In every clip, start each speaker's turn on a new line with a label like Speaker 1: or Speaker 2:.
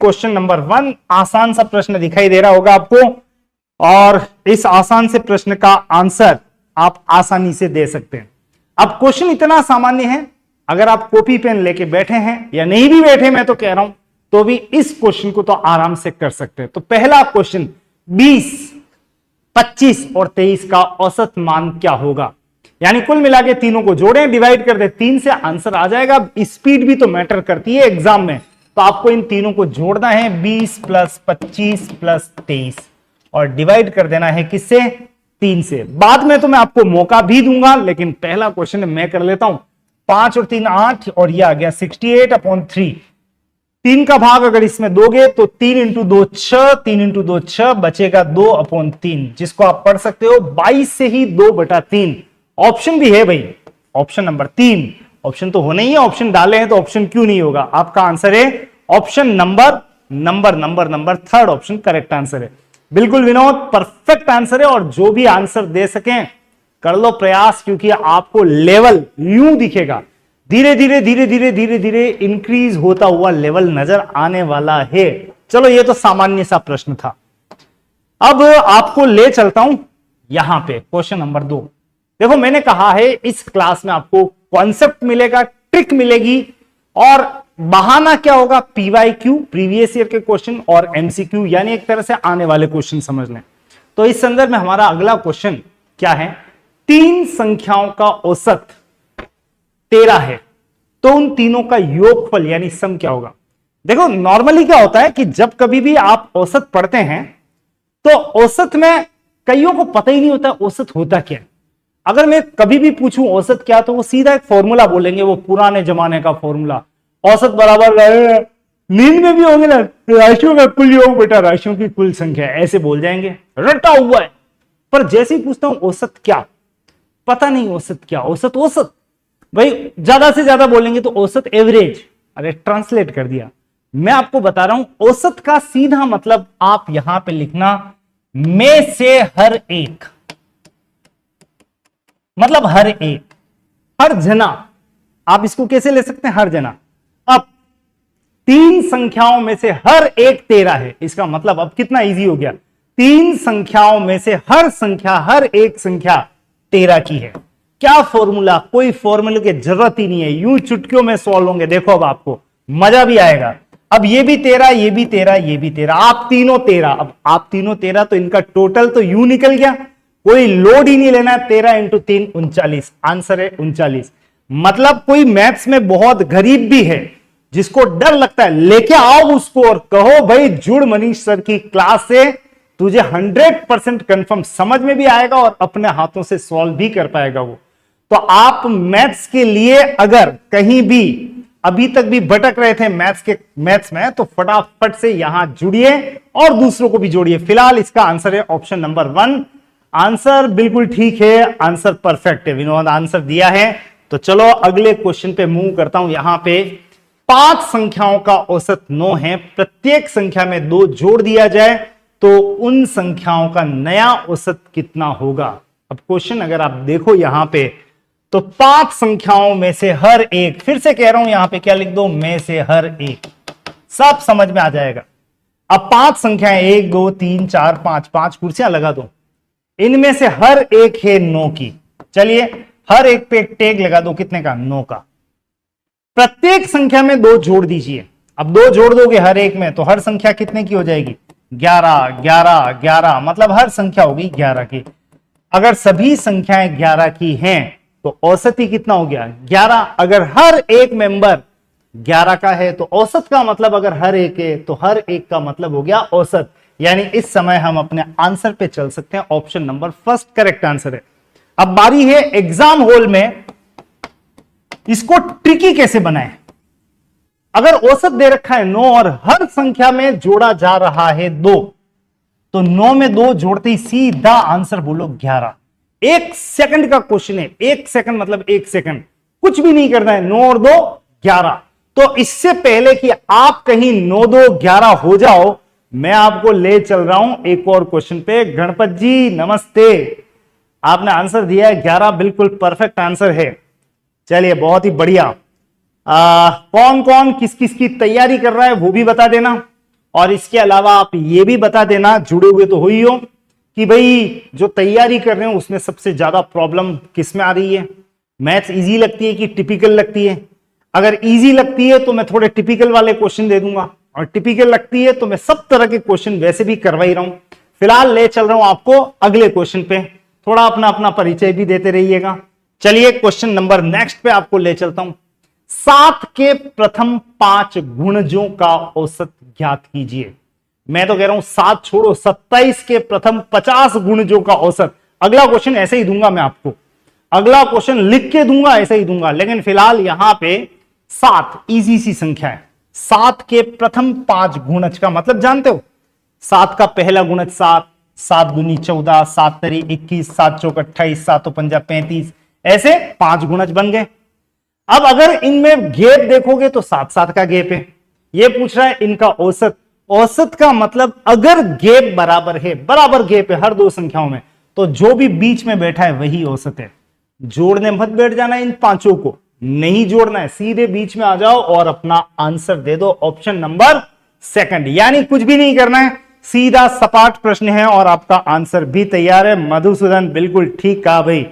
Speaker 1: Question number 1। आसान सा प्रश्न दिखाई दे रहा होगा आपको, और इस आसान से प्रश्न का आंसर आप आसानी से दे सकते हैं। अब क्वेश्चन इतना सामान्य है, अगर आप कॉपी पेन लेके बैठे हैं या नहीं भी बैठे, मैं तो कह रहा हूं, तो भी इस क्वेश्चन को तो आराम से कर सकते हैं। तो पहला क्वेश्चन, 20, 25 और 23 का औसत मान क्या होगा? यानी कुल मिला के तीनों को जोड़ें, डिवाइड कर दे 3 से, आंसर आ जाएगा। स्पीड भी तो मैटर करती है एग्जाम में, तो आपको इन तीनों को जोड़ना है, 20 + 25 + 23, और डिवाइड कर देना है किससे? 3 से। बाद में तो मैं आपको मौका भी दूंगा, लेकिन पहला क्वेश्चन मैं कर लेता हूं। 5 और 3 8, और यह आ गया 68/3। 3 का भाग अगर इसमें दोगे तो 3 × 2 6, 3 × 2 6, बचेगा 2/3, जिसको आप पढ़ सकते हो 22 से ही 2/3। ऑप्शन भी है भाई, ऑप्शन नंबर 3। ऑप्शन तो होना ही है, ऑप्शन डाले हैं तो ऑप्शन क्यों नहीं होगा? आपका आंसर है option number 3rd option correct answer है। बिल्कुल विनोद, परफेक्ट आंसर है। और जो भी आंसर दे सकें कर लो प्रयास, क्योंकि आपको लेवल यूं दिखेगा, धीरे धीरे धीरे धीरे धीरे धीरे इंक्रीज होता हुआ लेवल नजर आने वाला है। चलो, ये तो सामान्य सा प्रश्न था। अब आपको ले चलता हूं यहां पे क्वेश्चन नंबर 2। देखो, मैंने कहा है इस क्लास में आपको कॉन्सेप्ट मिलेगा, ट्रिक मिलेगी, और बहाना क्या होगा? PYQ, प्रीवियस ईयर के क्वेश्चन, और MCQ, यानी एक तरह से आने वाले क्वेश्चन समझ लें। तो इस संदर्भ में हमारा अगला क्वेश्चन क्या है? 3 संख्याओं का औसत 13 है, तो उन तीनों का योगफल यानी सम क्या होगा? देखो, नॉर्मली क्या होता है कि जब कभी भी आप औसत पढ़ते हैं तो औसत में कईयों को पता ही नहीं होता औसत होता क्या है। अगर मैं कभी भी पूछूं औसत क्या, तो वो सीधा एक फॉर्मूला बोलेंगे, वो पुराने जमाने का फॉर्मूला, औसत बराबर नींद में भी होंगे ना, राशियों का कुल योग बेटा राशियों की कुल संख्या, ऐसे बोल जाएंगे, रटा हुआ है। पर जैसे ही पूछता हूं औसत क्या, पता नहीं औसत क्या। औसत औसत भाई ज्यादा से ज्यादा बोलेंगे तो औसत एवरेज। अरे ट्रांसलेट कर दिया। मैं आपको बता रहा हूं औसत का सीधा मतलब आप यहां पे लिखना, में से हर एक, मतलब हर एक, हर जना। आप इसको कैसे ले सकते हैं? हर जना। अब 3 संख्याओं में से हर एक 13 है, इसका मतलब अब कितना इजी हो गया? 3 संख्याओं में से हर संख्या, हर एक संख्या 13 की है। क्या फॉर्मूला? कोई फॉर्मूले की जरूरत ही नहीं है, यूं चुटकियों में सॉल्व होंगे। देखो, अब आपको मजा भी आएगा। अब ये भी 13, ये भी 13, ये भी 13, आप तीनों 13। अब आप तीनों 13, तो इनका टोटल तो यूं निकल गया, कोई लोड ही नहीं लेना। 13 × 3 39, आंसर है 39। मतलब कोई मैथ्स में बहुत गरीब भी है, जिसको डर लगता है, लेके आओ उसको और कहो भाई जुड़ मनीष सर की क्लास से, तुझे 100% कंफर्म समझ में भी आएगा और अपने हाथों से सॉल्व भी कर पाएगा वो। तो आप मैथ्स के लिए अगर कहीं भी अभी तक भी भटक रहे थे मैथ्स में, तो फटाफट से यहां जुड़िए और दूसरों को भी जोड़िए। फिलहाल इसका आंसर है ऑप्शन नंबर 1। आंसर बिल्कुल ठीक है, आंसर परफेक्ट है। विनोद आंसर दिया है। तो चलो अगले क्वेश्चन पे मूव करता हूं। यहां पे 5 संख्याओं का औसत 9 है, प्रत्येक संख्या में 2 जोड़ दिया जाए तो उन संख्याओं का नया औसत कितना होगा? अब क्वेश्चन अगर आप देखो यहां पे, तो 5 संख्याओं में से हर एक, फिर से कह रहा हूं यहां पे क्या लिख दो? में से हर एक, सब समझ में आ जाएगा। अब 5 संख्याएं 1 2 3 4 5, 5 कुर्सियां लगा दो, इनमें से हर एक है 9 की। चलिए हर एक पे एक टैग लगा दो, कितने का? 9 का। प्रत्येक संख्या में 2 जोड़ दीजिए। अब 2 जोड़ दोगे हर एक में, तो हर संख्या कितने की हो जाएगी? 11 11 11, मतलब हर संख्या होगी 11 की। अगर सभी संख्याएं 11 की हैं तो औसत ही कितना हो गया? 11। अगर हर एक मेंबर 11 का है तो औसत का मतलब अगर हर एक है तो हर एक का मतलब हो गया औसत। यानी इस समय हम अपने आंसर पे चल सकते हैं। ऑप्शन नंबर 1 करेक्ट आंसर है। अब बारी है एग्जाम हॉल में इसको ट्रिकी कैसे बनाएं। अगर औसत दे रखा है 9 और हर संख्या में जोड़ा जा रहा है 2, तो 9 में 2 जोड़ते ही सीधा आंसर बोलो 11। 1 सेकंड का क्वेश्चन है, 1 सेकंड मतलब 1 सेकंड, कुछ भी नहीं करना है। 9 और 2 11। तो इससे पहले कि आप कहीं 9 2 11 हो जाओ, मैं आपको ले चल रहा हूं एक और क्वेश्चन पे। गणपत जी नमस्ते, आपने आंसर दिया है 11, बिल्कुल परफेक्ट आंसर है। चलिए बहुत ही बढ़िया। कौन कौन किस किस की तैयारी कर रहा है वो भी बता देना। और इसके अलावा आप ये भी बता देना, जुड़े हुए तो हो ही हो, कि भाई जो तैयारी कर रहे हो उसमें सबसे ज्यादा प्रॉब्लम किस में आ रही है, मैथ्स इजी लगती है कि टिपिकल लगती है। अगर इजी लगती है तो मैं थोड़े टिपिकल वाले क्वेश्चन दे दूंगा, और टिपिकल लगती है तो मैं सब तरह के क्वेश्चन वैसे भी करवा ही रहा हूं। फिलहाल ले चल रहा हूं आपको अगले क्वेश्चन पे, थोड़ा अपना अपना परिचय भी देते रहिएगा। चलिए क्वेश्चन नंबर नेक्स्ट पे आपको ले चलता हूं। 7 के प्रथम 5 गुणजों का औसत ज्ञात कीजिए। मैं तो कह रहा हूं 7 छोड़ो, 27 के प्रथम 50 गुणजों का औसत। अगला क्वेश्चन ऐसे ही दूंगा मैं आपको, अगला क्वेश्चन लिख के दूंगा, ऐसे ही दूंगा, लेकिन फिलहाल यहां पे 7 इजी सी संख्या है। 7 के प्रथम 5 गुणज का मतलब जानते हो? 7 का पहला गुणज 7, 7 दूनी 14, 7 तरी 21, 7 चौक 28, 7 पंजा 35, ऐसे 5 गुणज बन गए। अब अगर इनमें गैप देखोगे तो 7-7 का गैप है। ये पूछ रहा है इनका औसत। औसत का मतलब अगर गैप बराबर है, बराबर गैप है हर दो संख्याओं में, तो जो भी बीच में बैठा है वही औसत है। जोड़ने मत बैठ जाना इन पांचों को, नहीं जोड़ना है, सीधे बीच में आ जाओ और अपना आंसर दे दो ऑप्शन नंबर सेकंड। यानी कुछ भी नहीं करना है, सीधा सपाट प्रश्न है और आपका आंसर भी तैयार है। मधुसूदन बिल्कुल ठीक कहा भाई।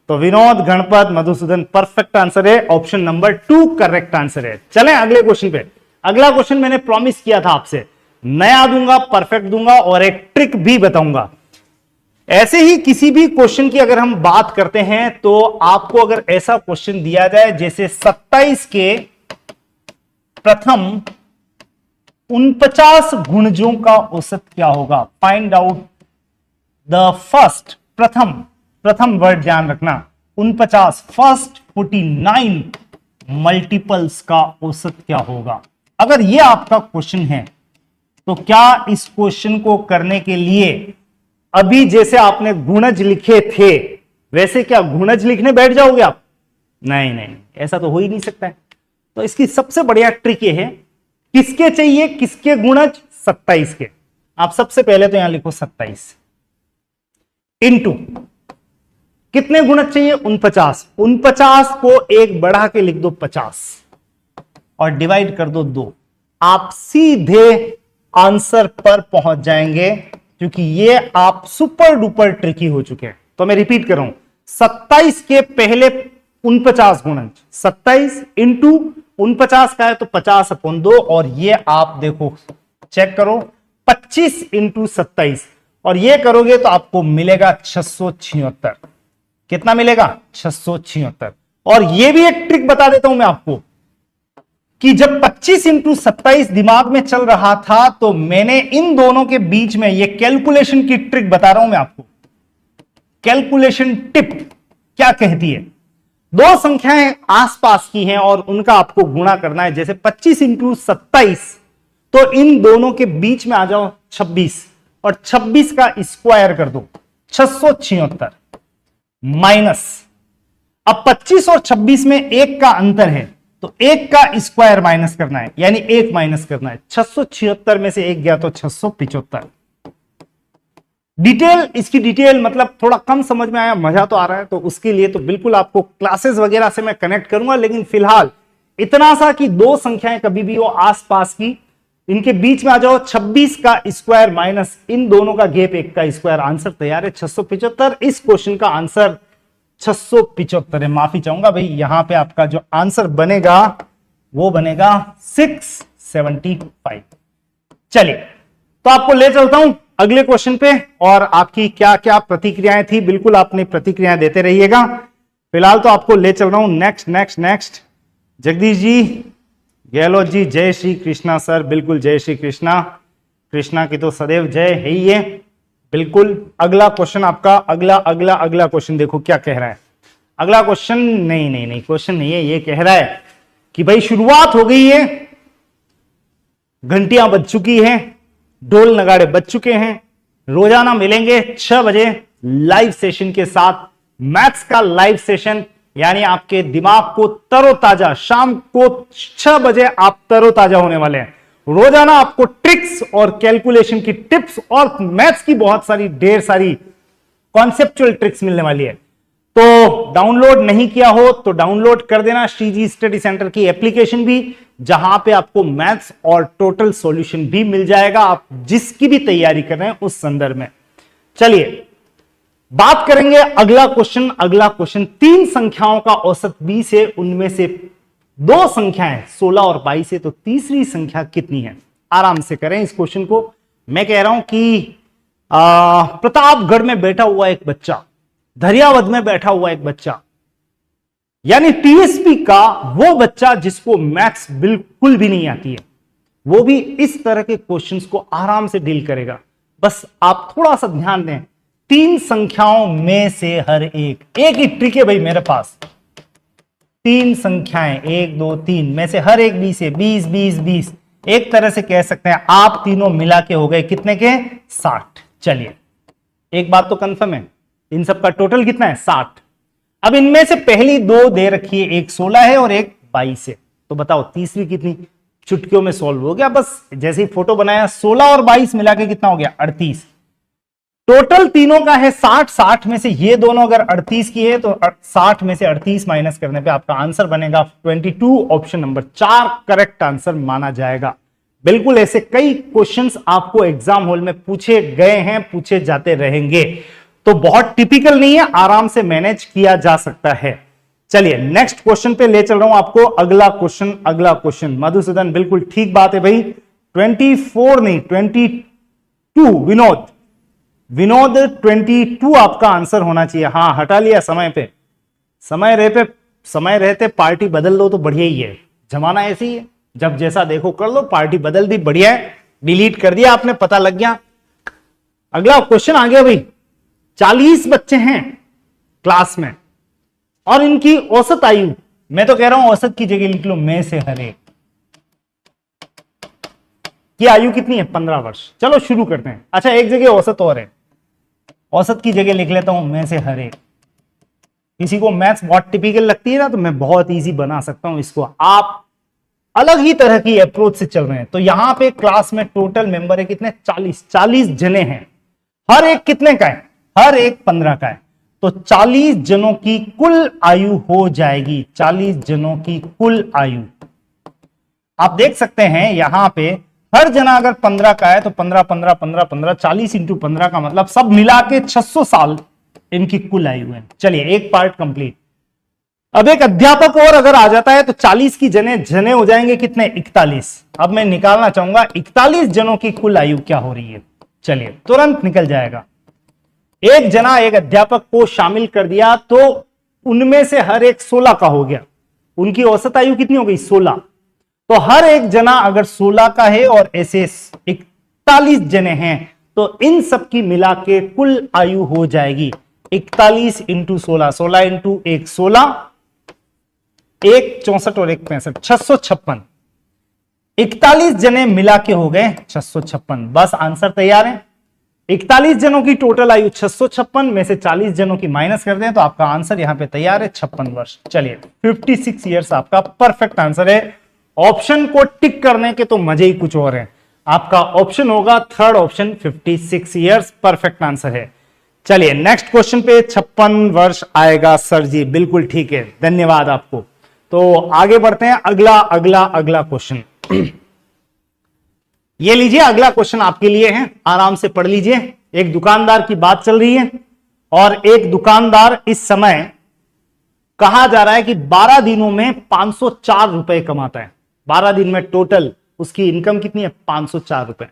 Speaker 1: तो विनोद, गणपत, मधुसूदन परफेक्ट आंसर है, ऑप्शन नंबर 2 करेक्ट आंसर है। चलें अगले क्वेश्चन पे। अगला क्वेश्चन मैंने प्रॉमिस किया था आपसे, नया दूंगा, परफेक्ट दूंगा और एक ट्रिक भी बताऊंगा। ऐसे ही किसी भी क्वेश्चन की अगर हम बात करते हैं तो आपको अगर ऐसा क्वेश्चन दिया जाए जैसे 27 के प्रथम 49 गुणजों का औसत क्या होगा, फाइंड आउट द फर्स्ट, प्रथम वर्ड ध्यान रखना, 49 फर्स्ट 49 मल्टीपल्स का औसत क्या होगा। अगर यह आपका क्वेश्चन है तो क्या इस क्वेश्चन को करने के लिए अभी जैसे आपने गुणज लिखे थे वैसे क्या गुणज लिखने बैठ जाओगे आप? नहीं नहीं, ऐसा तो हो ही नहीं सकता है। तो इसकी सबसे बढ़िया ट्रिक ये है, किसके चाहिए, किसके गुणज, 27 के। आप सबसे पहले तो यहां लिखो 27 इंटू कितने गुणज चाहिए, 49। 49 को एक बढ़ा के लिख दो 50 और डिवाइड कर दो 2। आप सीधे आंसर पर पहुंच जाएंगे, क्योंकि ये आप सुपर डुपर ट्रिकी हो चुके हैं। तो मैं रिपीट कर रहा हूं, 27 के पहले 49 गुणज, 27 इंटू 49 का है तो 50/2, और ये आप देखो चेक करो 25 इंटू 27, और ये करोगे तो आपको मिलेगा 676। कितना मिलेगा, 676। और ये भी एक ट्रिक बता देता हूं मैं आपको कि जब 25 इंटू 27 दिमाग में चल रहा था तो मैंने इन दोनों के बीच में ये कैलकुलेशन की ट्रिक बता रहा हूं मैं आपको। कैलकुलेशन टिप क्या कहती है, दो संख्याएं आसपास की हैं और उनका आपको गुणा करना है। जैसे 25 इंटू 27, तो इन दोनों के बीच में आ जाओ 26 और 26 का स्क्वायर कर दो 676 माइनस, अब 25 और 26 में 1 का अंतर है तो 1 का स्क्वायर माइनस करना है, यानी 1 माइनस करना है। 676 में से 1 गया तो 675। डिटेल, इसकी डिटेल मतलब थोड़ा कम समझ में आया, मजा तो आ रहा है, तो उसके लिए तो बिल्कुल आपको क्लासेस वगैरह से मैं कनेक्ट करूंगा। लेकिन फिलहाल इतना सा कि दो संख्याएं कभी भी हो आसपास की, इनके बीच में आ जाओ, 26 का स्क्वायर माइनस इन दोनों का गैप 1 का स्क्वायर, आंसर तैयार है 675। इस क्वेश्चन का आंसर 675 है। माफी चाहूंगा भाई, यहां पे आपका जो आंसर बनेगा वो बनेगा 675। चलिए तो आपको ले चलता हूं अगले क्वेश्चन पे, और आपकी क्या क्या प्रतिक्रियाएं थी बिल्कुल आपने प्रतिक्रियाएं देते रहिएगा। फिलहाल तो आपको ले चल रहा हूं नेक्स्ट। जगदीश जी, गहलोत जी, जय श्री कृष्णा सर, बिल्कुल जय श्री कृष्णा, कृष्णा की तो सदैव जय है ही है, बिल्कुल। अगला क्वेश्चन आपका, अगला क्वेश्चन देखो क्या कह रहा है। अगला क्वेश्चन नहीं क्वेश्चन नहीं है, ये कह रहा है कि भाई शुरुआत हो गई है, घंटियां बज चुकी हैं, ढोल नगाड़े बज चुके हैं, रोजाना मिलेंगे 6 बजे लाइव सेशन के साथ, मैथ्स का लाइव सेशन, यानी आपके दिमाग को तरोताजा, शाम को 6 बजे आप तरोताजा होने वाले हैं। रोजाना आपको ट्रिक्स और कैलकुलेशन की टिप्स और मैथ्स की बहुत सारी ढेर सारी कॉन्सेप्चुअल ट्रिक्स मिलने वाली है। तो डाउनलोड नहीं किया हो तो डाउनलोड कर देना श्रीजी स्टडी सेंटर की एप्लीकेशन भी, जहां पे आपको मैथ्स और टोटल सॉल्यूशन भी मिल जाएगा, आप जिसकी भी तैयारी कर रहे हैं उस संदर्भ में। चलिए बात करेंगे अगला क्वेश्चन। अगला क्वेश्चन, 3 संख्याओं का औसत 20 है, उनमें से 2 संख्याएं 16 और 22 है, तो तीसरी संख्या कितनी है? आराम से करें इस क्वेश्चन को। मैं कह रहा हूं कि प्रतापगढ़ में बैठा हुआ एक बच्चा, धरियावद में बैठा हुआ एक बच्चा, यानी टीएसपी का वो बच्चा जिसको मैथ्स बिल्कुल भी नहीं आती है, वो भी इस तरह के क्वेश्चंस को आराम से डील करेगा। बस आप थोड़ा सा ध्यान दें। 3 संख्याओं में से हर एक ही ट्रिक है भाई मेरे पास। 3 संख्याएं 1 2 3 में से हर एक 20 है, 20 20 20। एक तरह से कह सकते हैं आप तीनों मिला के हो गए कितने के? 60। चलिए एक बात तो कंफर्म है, इन सब का टोटल कितना है? 60। अब इनमें से पहली 2 दे रखी है, एक 16 है और एक 22 है, तो बताओ तीसरी कितनी? चुटकियों में सॉल्व हो गया, बस जैसे ही फोटो बनाया 16 और 22 मिला के कितना हो गया? 38। टोटल तीनों का है 60। 60 में से ये दोनों अगर 38 की है तो 60 में से 38 माइनस करने पे आपका आंसर बनेगा 22। ऑप्शन नंबर 4 करेक्ट आंसर माना जाएगा। बिल्कुल ऐसे कई क्वेश्चंस आपको एग्जाम हॉल में पूछे गए हैं, पूछे जाते रहेंगे, तो बहुत टिपिकल नहीं है, आराम से मैनेज किया जा सकता है। चलिए नेक्स्ट क्वेश्चन पे ले चल रहा हूं आपको। अगला क्वेश्चन मधुसूदन, बिल्कुल ठीक बात है भाई। 24 नहीं 22। विनोद 22 आपका आंसर होना चाहिए। हाँ हटा लिया समय पे। समय रहते पार्टी बदल लो तो बढ़िया ही है, जमाना ऐसे ही है, जब जैसा देखो कर लो। पार्टी बदल दी, बढ़िया है, डिलीट कर दिया आपने, पता लग गया। अगला क्वेश्चन आ गया भाई। 40 बच्चे हैं क्लास में और इनकी औसत आयु, मैं तो कह रहा हूं औसत की जगह लिख लो में से हर एक की आयु कितनी है? 15 वर्ष। चलो शुरू करते हैं। अच्छा एक जगह औसत और है, औसत की जगह लिख लेता हूं में से हर एक। किसी को मैथ्स बहुत टिपिकल लगती है ना, तो मैं बहुत इजी बना सकता हूं इसको। आप अलग ही तरह की अप्रोच से चल रहे हैं। तो यहां पे क्लास में टोटल मेंबर है कितने? 40 जने हैं। हर एक कितने का है? हर एक 15 का है। तो 40 जनों की कुल आयु हो जाएगी। 40 जनों की कुल आयु आप देख सकते हैं यहां पे हर जना अगर 15 का है तो 15 15 15 15 40 इंटू 15 का मतलब सब मिला के 600 साल इनकी कुल आयु है। चलिए एक पार्ट कंप्लीट। अब एक अध्यापक और अगर आ जाता है तो 40 की जने हो जाएंगे कितने? 41। अब मैं निकालना चाहूंगा 41 जनों की कुल आयु क्या हो रही है। चलिए तुरंत निकल जाएगा। एक जना एक अध्यापक को शामिल कर दिया तो उनमें से हर एक 16 का हो गया। उनकी औसत आयु कितनी हो गई? 16। तो हर एक जना अगर 16 का है और ऐसे 41 जने हैं तो इन सब की मिला के कुल आयु हो जाएगी 41 इंटू 16, 16 इंटू 1 16, 1 64 और 1 65, 656। 41 जने मिला के हो गए 656। बस आंसर तैयार है। 41 जनों की टोटल आयु 656 में से 40 जनों की माइनस कर दें तो आपका आंसर यहां पे तैयार है 56 वर्ष। चलिए 56 ईयर्स आपका परफेक्ट आंसर है। ऑप्शन को टिक करने के तो मजे ही कुछ और हैं। आपका ऑप्शन होगा third option, 56 years perfect answer है। चलिए नेक्स्ट क्वेश्चन पे 56 वर्ष आएगा सर जी, बिल्कुल ठीक है, धन्यवाद आपको। तो आगे बढ़ते हैं। अगला क्वेश्चन ये लीजिए। अगला क्वेश्चन आपके लिए है, आराम से पढ़ लीजिए। एक दुकानदार की बात चल रही है और एक दुकानदार इस समय कहा जा रहा है कि 12 दिनों में 504 रुपए कमाता है। 12 दिन में टोटल उसकी इनकम कितनी है? 504 रुपए।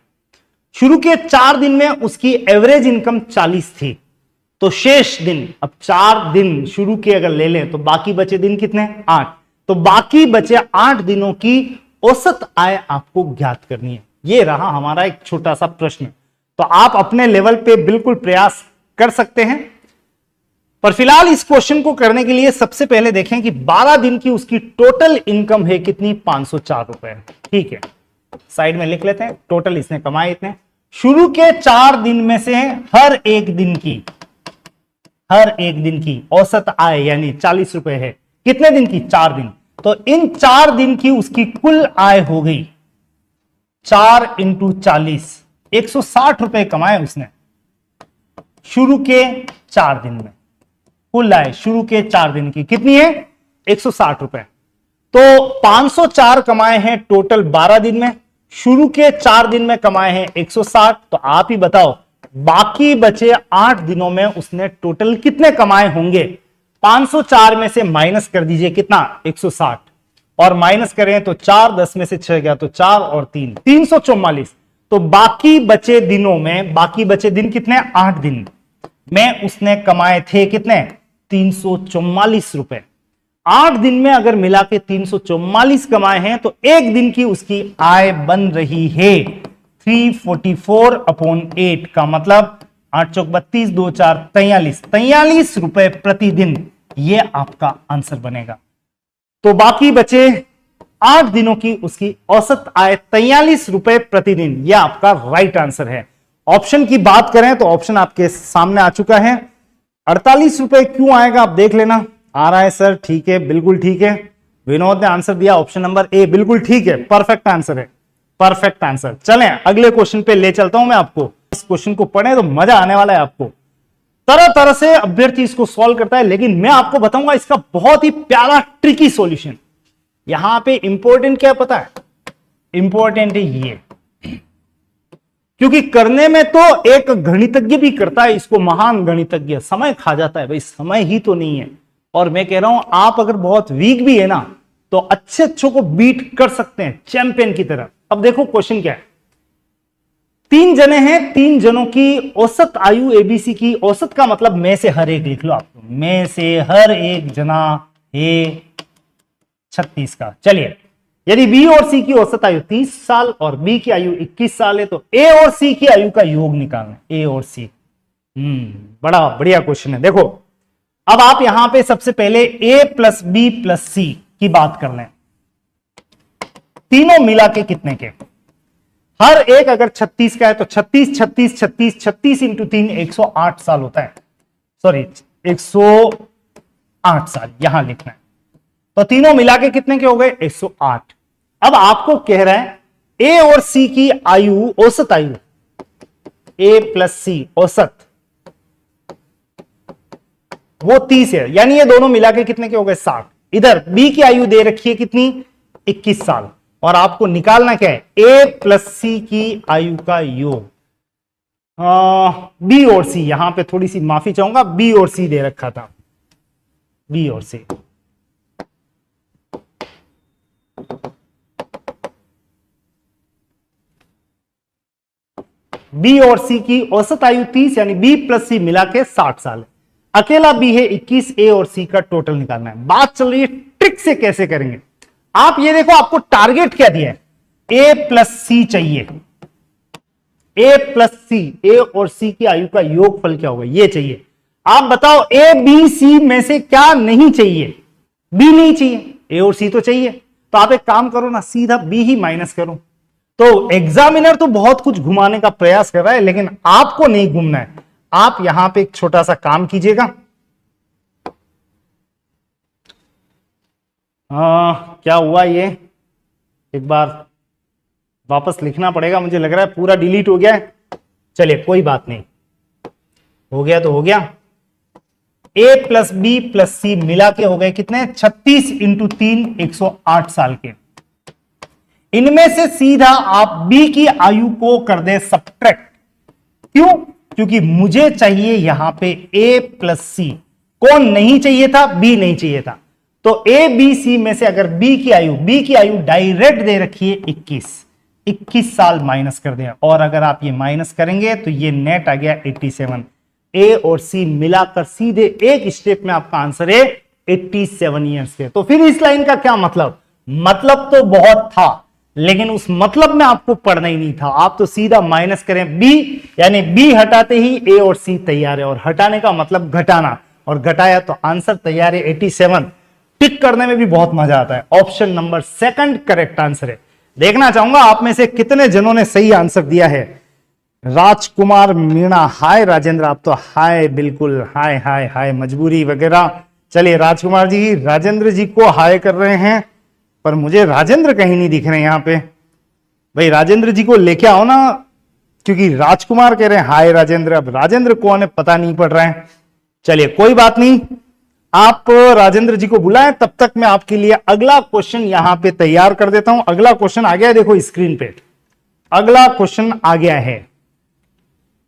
Speaker 1: शुरू के 4 दिन में उसकी एवरेज इनकम 40 थी, तो शेष दिन, अब 4 दिन शुरू के अगर ले लें तो बाकी बचे दिन कितने? 8। तो बाकी बचे 8 दिनों की औसत आय आपको ज्ञात करनी है। ये रहा हमारा एक छोटा सा प्रश्न। तो आप अपने लेवल पे बिल्कुल प्रयास कर सकते हैं, पर फिलहाल इस क्वेश्चन को करने के लिए सबसे पहले देखें कि 12 दिन की उसकी टोटल इनकम है कितनी? 504 रुपए। ठीक है, साइड में लिख लेते हैं टोटल इसने कमाए इतने। शुरू के 4 दिन में से हर एक दिन की औसत आय यानी 40 रुपए है। कितने दिन की? 4 दिन। तो इन 4 दिन की उसकी कुल आय हो गई 4 इंटू 40, 160 रुपए कमाए उसने शुरू के 4 दिन में। कुल आय शुरू के 4 दिन की कितनी है? 160 रुपए। तो 504 कमाए हैं टोटल 12 दिन में, शुरू के 4 दिन में कमाए हैं 160। तो आप ही बताओ बाकी बचे 8 दिनों में उसने टोटल कितने कमाए होंगे? 504 में से माइनस कर दीजिए कितना? 160, और माइनस करें तो 4, 10 में से 6 गया तो 4 और 3 344। तो बाकी बचे दिनों में, बाकी बचे दिन कितने? 8 दिन में उसने कमाए थे कितने? 344 रुपए। 8 दिन में अगर मिला के 344 कमाए हैं तो एक दिन की उसकी आय बन रही है 344/8 का मतलब 8 चौक 32, 2 4 43 रुपए प्रतिदिन। ये आपका आंसर बनेगा। तो बाकी बचे 8 दिनों की उसकी औसत आय 43 रुपए प्रतिदिन। यह आपका राइट आंसर है। ऑप्शन की बात करें तो ऑप्शन आपके सामने आ चुका है। 48 रुपए क्यों आएगा आप देख लेना। आ रहा है सर, ठीक है, बिल्कुल ठीक है। विनोद ने आंसर दिया ऑप्शन नंबर ए, बिल्कुल ठीक है, परफेक्ट आंसर है, परफेक्ट आंसर। चलें अगले क्वेश्चन पे ले चलता हूं मैं आपको। इस क्वेश्चन को पढ़े तो मजा आने वाला है आपको। तरह तरह से अभ्यर्थी इसको सॉल्व करता है, लेकिन मैं आपको बताऊंगा इसका बहुत ही प्यारा ट्रिकी सॉल्यूशन। यहां पे इंपॉर्टेंट क्या पता है? इंपॉर्टेंट है ये, क्योंकि करने में तो एक गणितज्ञ भी करता है इसको, महान गणितज्ञ। समय खा जाता है भाई, समय ही तो नहीं है। और मैं कह रहा हूं आप अगर बहुत वीक भी है ना तो अच्छों को बीट कर सकते हैं चैंपियन की तरह। अब देखो क्वेश्चन क्या है। 3 जने हैं, 3 जनों की औसत आयु एबीसी की, औसत का मतलब में से हर एक लिख लो आप, में से हर एक जना है 36 का। चलिए यदि बी और सी की औसत आयु 30 साल और बी की आयु 21 साल है तो ए और सी की आयु का योग निकालना है। ए और सी, बड़ा बढ़िया क्वेश्चन है। देखो अब आप यहां पे सबसे पहले ए प्लस बी प्लस सी की बात कर लें। तीनों मिला के कितने के? हर एक अगर 36 का है तो 36 36 36 36 इंटू 3 108 साल होता है। सॉरी 108 साल यहां लिखना है। तो तीनों मिला के कितने के हो गए? 108। अब आपको कह रहा है ए और सी की आयु, औसत आयु, ए प्लस सी औसत वो 30 है, यानी ये दोनों मिला के कितने के हो गए? 60। इधर बी की आयु दे रखी है कितनी? 21 साल। और आपको निकालना क्या है? ए प्लस सी की आयु का योग। बी और सी, यहां पे थोड़ी सी माफी चाहूंगा, बी और सी दे रखा था, बी और सी। बी और सी की औसत आयु 30 यानी बी प्लस सी मिला के 60 साल है। अकेला बी है 21, ए और सी का टोटल निकालना है। बात चल रही है ट्रिक से कैसे करेंगे। आप ये देखो आपको टारगेट क्या दिया है? ए प्लस सी चाहिए। ए प्लस सी, ए और सी की आयु का योगफल क्या होगा ये चाहिए। आप बताओ ए बी सी में से क्या नहीं चाहिए? बी नहीं चाहिए, ए और सी तो चाहिए। तो आप एक काम करो ना, सीधा बी ही माइनस करो। तो एग्जामिनर तो बहुत कुछ घुमाने का प्रयास कर रहा है, लेकिन आपको नहीं घूमना है। आप यहां पे एक छोटा सा काम कीजिएगा। क्या हुआ ये? एक बार वापस लिखना पड़ेगा, मुझे लग रहा है पूरा डिलीट हो गया है। चलिए कोई बात नहीं, हो गया तो हो गया। ए प्लस बी प्लस सी मिला के हो गए कितने? 36 इंटू 3 108 साल के। इनमें से सीधा आप बी की आयु को कर दे सब्ट्रैक्ट। क्यों? क्योंकि मुझे चाहिए यहां पे ए प्लस सी। कौन नहीं चाहिए था? बी नहीं चाहिए था। तो ए बी सी में से अगर बी की आयु डायरेक्ट दे रखी है 21 साल माइनस कर दें, और अगर आप ये माइनस करेंगे तो ये नेट आ गया 87। ए और सी मिलाकर सीधे एक स्टेप में आपका आंसर है 87 ईयर्स के। तो फिर इस लाइन का क्या मतलब? मतलब तो बहुत था, लेकिन उस मतलब में आपको पढ़ना ही नहीं था। आप तो सीधा माइनस करें बी, यानी बी हटाते ही ए और सी तैयार है, और हटाने का मतलब घटाना, और घटाया तो आंसर तैयार है 87। टिक करने में भी बहुत मजा आता है। ऑप्शन नंबर 2 करेक्ट आंसर है। देखना चाहूंगा आप में से कितने जनों ने सही आंसर दिया है। राजकुमार मीणा, हाय राजेंद्र, आप तो हाय, बिल्कुल हाय हाय हाय, मजबूरी वगैरह। चलिए राजकुमार जी राजेंद्र जी को हाय कर रहे हैं, पर मुझे राजेंद्र कहीं नहीं दिख रहे यहां पे। भाई राजेंद्र जी को लेके आओ ना, क्योंकि राजकुमार कह रहे हैं हाय राजेंद्र, अब राजेंद्र कौन है पता नहीं पड़ रहा है। चलिए कोई बात नहीं, आप राजेंद्र जी को बुलाएं, तब तक मैं आपके लिए अगला क्वेश्चन यहां पे तैयार कर देता हूं। अगला क्वेश्चन आ गया है, देखो स्क्रीन पे अगला क्वेश्चन आ गया है।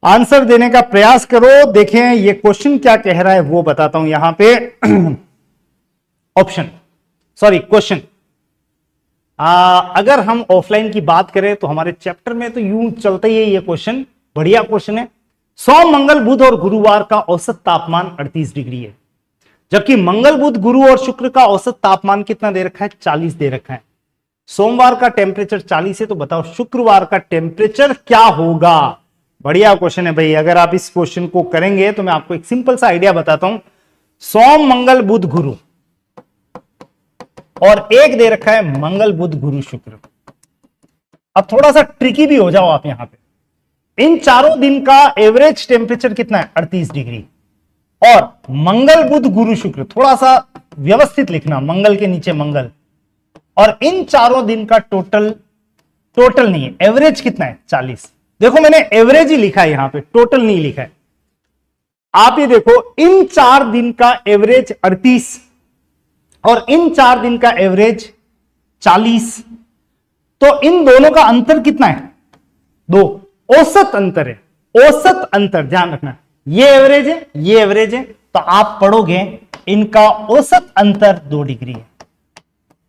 Speaker 1: आंसर देने का प्रयास करो। देखें ये क्वेश्चन क्या कह रहा है वो बताता हूं यहां पे। Option sorry question. अगर हम ऑफलाइन की बात करें तो हमारे चैप्टर में तो यूं चलता ही है ये क्वेश्चन, बढ़िया क्वेश्चन है। सोम मंगल बुध और गुरुवार का औसत तापमान 38 डिग्री है, जबकि मंगल बुध गुरु और शुक्र का औसत तापमान कितना दे रखा है? 40 दे रखा है। सोमवार का टेम्परेचर 40 है, तो बताओ शुक्रवार का टेम्परेचर क्या होगा? बढ़िया क्वेश्चन है भाई। अगर आप इस क्वेश्चन को करेंगे तो मैं आपको एक सिंपल सा आइडिया बताता हूं। सोम मंगल बुध गुरु और एक दे रखा है मंगल बुध गुरु शुक्र। अब थोड़ा सा ट्रिकी भी हो जाओ आप यहां पे। इन चारों दिन का एवरेज टेम्परेचर कितना है? 38 डिग्री। और मंगल बुध गुरु शुक्र, थोड़ा सा व्यवस्थित लिखना, मंगल के नीचे मंगल। और इन चारों दिन का टोटल नहीं है, एवरेज कितना है? 40। देखो मैंने एवरेज ही लिखा है यहां पे, टोटल नहीं लिखा है। आप ये देखो, इन 4 दिन का एवरेज 38 और इन 4 दिन का एवरेज 40, तो इन दोनों का अंतर कितना है? 2। औसत अंतर है, औसत अंतर ध्यान रखना। ये एवरेज है, ये एवरेज है, तो आप पढ़ोगे इनका औसत अंतर 2 डिग्री है।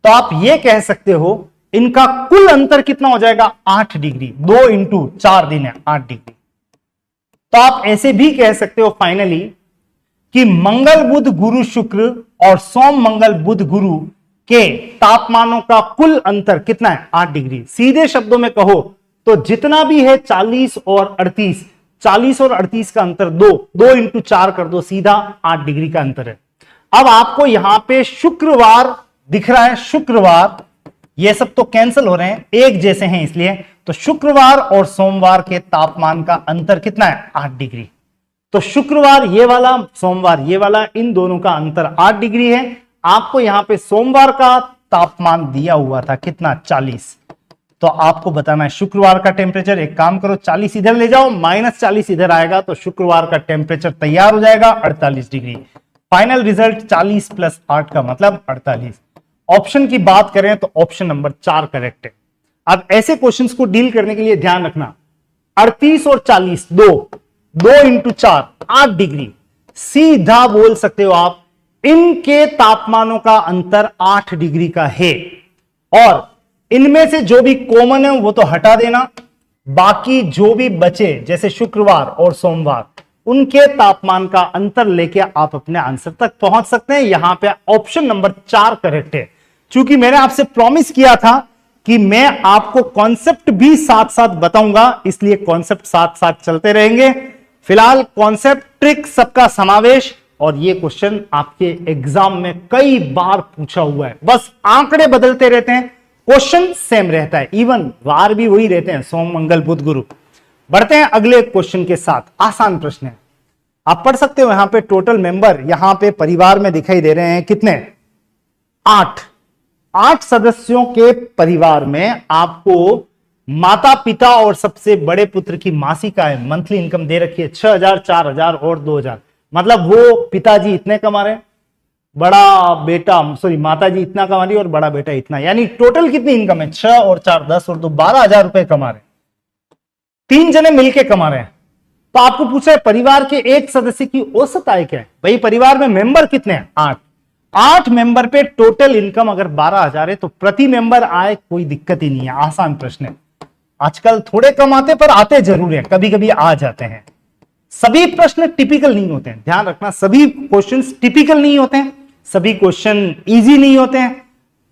Speaker 1: तो आप ये कह सकते हो इनका कुल अंतर कितना हो जाएगा? 8 डिग्री। 2 इंटू 4 दिन है, 8 डिग्री। तो आप ऐसे भी कह सकते हो फाइनली कि मंगल बुध गुरु शुक्र और सोम मंगल बुध गुरु के तापमानों का कुल अंतर कितना है? 8 डिग्री। सीधे शब्दों में कहो तो जितना भी है 40 और 38, 40 और 38 का अंतर 2 इंटू 4 कर दो, सीधा 8 डिग्री का अंतर है। अब आपको यहां पे शुक्रवार दिख रहा है, शुक्रवार, ये सब तो कैंसिल हो रहे हैं, एक जैसे हैं इसलिए। तो शुक्रवार और सोमवार के तापमान का अंतर कितना है? 8 डिग्री। तो शुक्रवार ये वाला, सोमवार ये वाला, इन दोनों का अंतर 8 डिग्री है। आपको यहां पे सोमवार का तापमान दिया हुआ था कितना? 40। तो आपको बताना है शुक्रवार का टेम्परेचर। एक काम करो, 40 इधर ले जाओ, -40 इधर आएगा, तो शुक्रवार का टेम्परेचर तैयार हो जाएगा 48 डिग्री। फाइनल रिजल्ट 40 + 8 का मतलब 48। ऑप्शन की बात करें तो ऑप्शन नंबर 4 करेक्ट है। अब ऐसे क्वेश्चंस को डील करने के लिए ध्यान रखना, 38 और 40, 2 इंटू 4, 8 डिग्री। सीधा बोल सकते हो आप, इनके तापमानों का अंतर 8 डिग्री का है। और इनमें से जो भी कॉमन है वो तो हटा देना, बाकी जो भी बचे जैसे शुक्रवार और सोमवार, उनके तापमान का अंतर लेके आप अपने आंसर तक पहुंच सकते हैं। यहां पे ऑप्शन नंबर 4 करेक्ट है। चूंकि मैंने आपसे प्रॉमिस किया था कि मैं आपको कॉन्सेप्ट भी साथ साथ बताऊंगा, इसलिए कॉन्सेप्ट साथ साथ चलते रहेंगे। फिलहाल कॉन्सेप्ट, ट्रिक, सबका समावेश। और ये क्वेश्चन आपके एग्जाम में कई बार पूछा हुआ है। बस आंकड़े बदलते रहते हैं, क्वेश्चन सेम रहता है, इवन वार भी वही रहते हैं, सोम मंगल बुध गुरु। बढ़ते हैं अगले क्वेश्चन के साथ। आसान प्रश्न है, आप पढ़ सकते हो। यहां पे टोटल मेंबर यहां पे परिवार में दिखाई दे रहे हैं कितने? 8 सदस्यों के परिवार में आपको माता पिता और सबसे बड़े पुत्र की मासिक आय, मंथली इनकम दे रखी है 6000, 4000 और 2000। मतलब वो पिताजी इतने कमा रहे हैं, बड़ा बेटा सॉरी माताजी इतना कमा रही है और बड़ा बेटा इतना, यानी टोटल कितनी इनकम है? 6 और 4 10 और 2 12,000 रुपए कमा रहे हैं। 3 जने मिलके कमा रहे हैं। तो आपको पूछा है परिवार के एक सदस्य की औसत आय क्या है? भाई परिवार में मेंबर कितने हैं? 8 मेंबर पे टोटल इनकम अगर 12,000 है तो प्रति मेंबर आय कोई दिक्कत ही नहीं है। आसान प्रश्न है। आजकल थोड़े कम आते पर आते जरूर है, कभी कभी आ जाते हैं। सभी प्रश्न टिपिकल नहीं होते हैं, ध्यान रखना। सभी क्वेश्चंस टिपिकल नहीं होते हैं, सभी क्वेश्चन इजी नहीं होते हैं,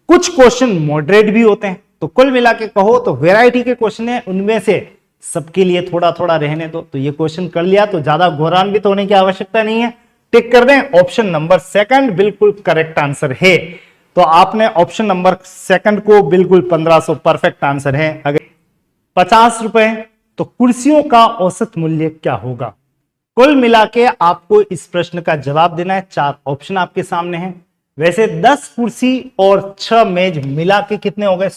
Speaker 1: कुछ क्वेश्चन मॉडरेट भी होते हैं। तो कुल मिला के कहो तो वैरायटी के क्वेश्चन है, उनमें से सबके लिए थोड़ा थोड़ा रहने दो। तो ये क्वेश्चन कर लिया तो ज्यादा घोरान्वित होने की आवश्यकता नहीं है। टिक कर दें, ऑप्शन नंबर 2 बिल्कुल करेक्ट आंसर है। तो आपने ऑप्शन नंबर 2 को बिल्कुल 1500 परफेक्ट आंसर है। अगर 50 रुपए तो कुर्सियों का औसत मूल्य क्या होगा? कुल मिला के आपको इस प्रश्न का जवाब देना है। 4 ऑप्शन आपके सामने हैं। वैसे 10 कुर्सी और 6 मेज मिला के कितने हो गए?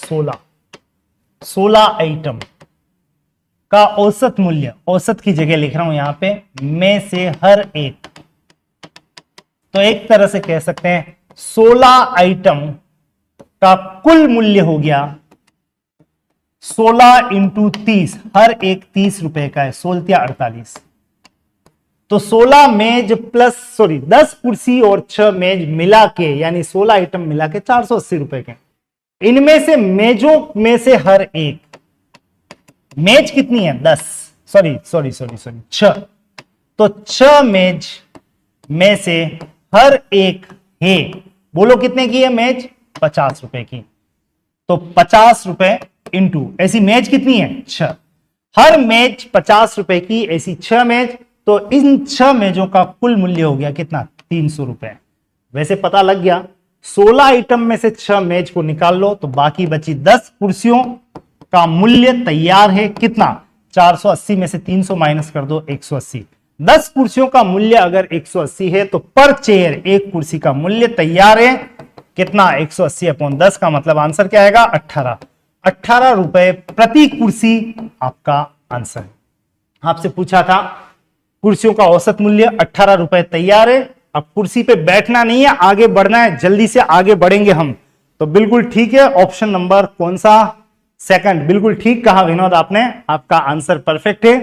Speaker 1: 16 आइटम का औसत मूल्य, औसत की जगह लिख रहा हूं यहां पे, में से हर एक तो एक तरह से कह सकते हैं 16 आइटम का कुल मूल्य हो गया 16 इंटू 30, हर एक 30 रुपए का है, 16 या 48। तो 16 मेज प्लस 10 कुर्सी और 6 मेज मिला के, यानी 16 आइटम मिला के 480 रुपए के। इनमें से मेजों में से हर एक, मेज कितनी है 10, सॉरी 6, तो 6 मेज में से हर एक है, बोलो कितने की है मेज, 50 रुपए की। तो 50 रुपए इंटू, ऐसी मेज कितनी है 6, हर मेज 50 रुपए की, ऐसी 6 मेज, तो इन 6 मेजों का कुल मूल्य हो गया कितना, 300 रुपए। वैसे पता लग गया, 16 आइटम में से 6 मेज को निकाल लो तो बाकी बची 10 कुर्सियों का मूल्य तैयार है कितना, 480 में से 300 माइनस कर दो 180। 10 कुर्सियों का मूल्य अगर 180 है तो पर चेयर एक कुर्सी का मूल्य तैयार है कितना, 180 अपॉन 10 का मतलब आंसर क्या आएगा 18 रुपए प्रति कुर्सी आपका आंसर है। आपसे पूछा था कुर्सियों का औसत मूल्य 18 रुपए तैयार है। अब कुर्सी पे बैठना नहीं है, आगे बढ़ना है, जल्दी से आगे बढ़ेंगे हम। तो बिल्कुल ठीक है, ऑप्शन नंबर कौन सा, सेकंड, बिल्कुल ठीक कहा विनोद आपने, आपका आंसर परफेक्ट है।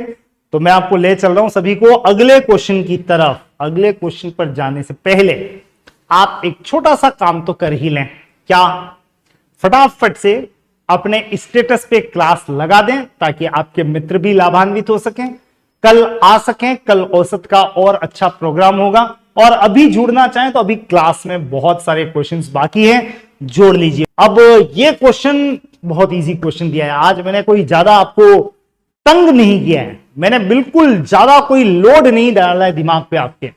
Speaker 1: तो मैं आपको ले चल रहा हूं सभी को अगले क्वेश्चन की तरफ। अगले क्वेश्चन पर जाने से पहले आप एक छोटा सा काम तो कर ही लें, क्या, फटाफट से अपने स्टेटस पे क्लास लगा दें ताकि आपके मित्र भी लाभान्वित हो सकें, कल आ सकें। कल औसत का और अच्छा प्रोग्राम होगा। और अभी जुड़ना चाहें तो अभी क्लास में बहुत सारे क्वेश्चंस बाकी हैं, जोड़ लीजिए। अब ये क्वेश्चन बहुत इजी क्वेश्चन दिया है, आज मैंने कोई ज्यादा आपको तंग नहीं किया है, मैंने बिल्कुल ज्यादा कोई लोड नहीं डाला है दिमाग पे आपके।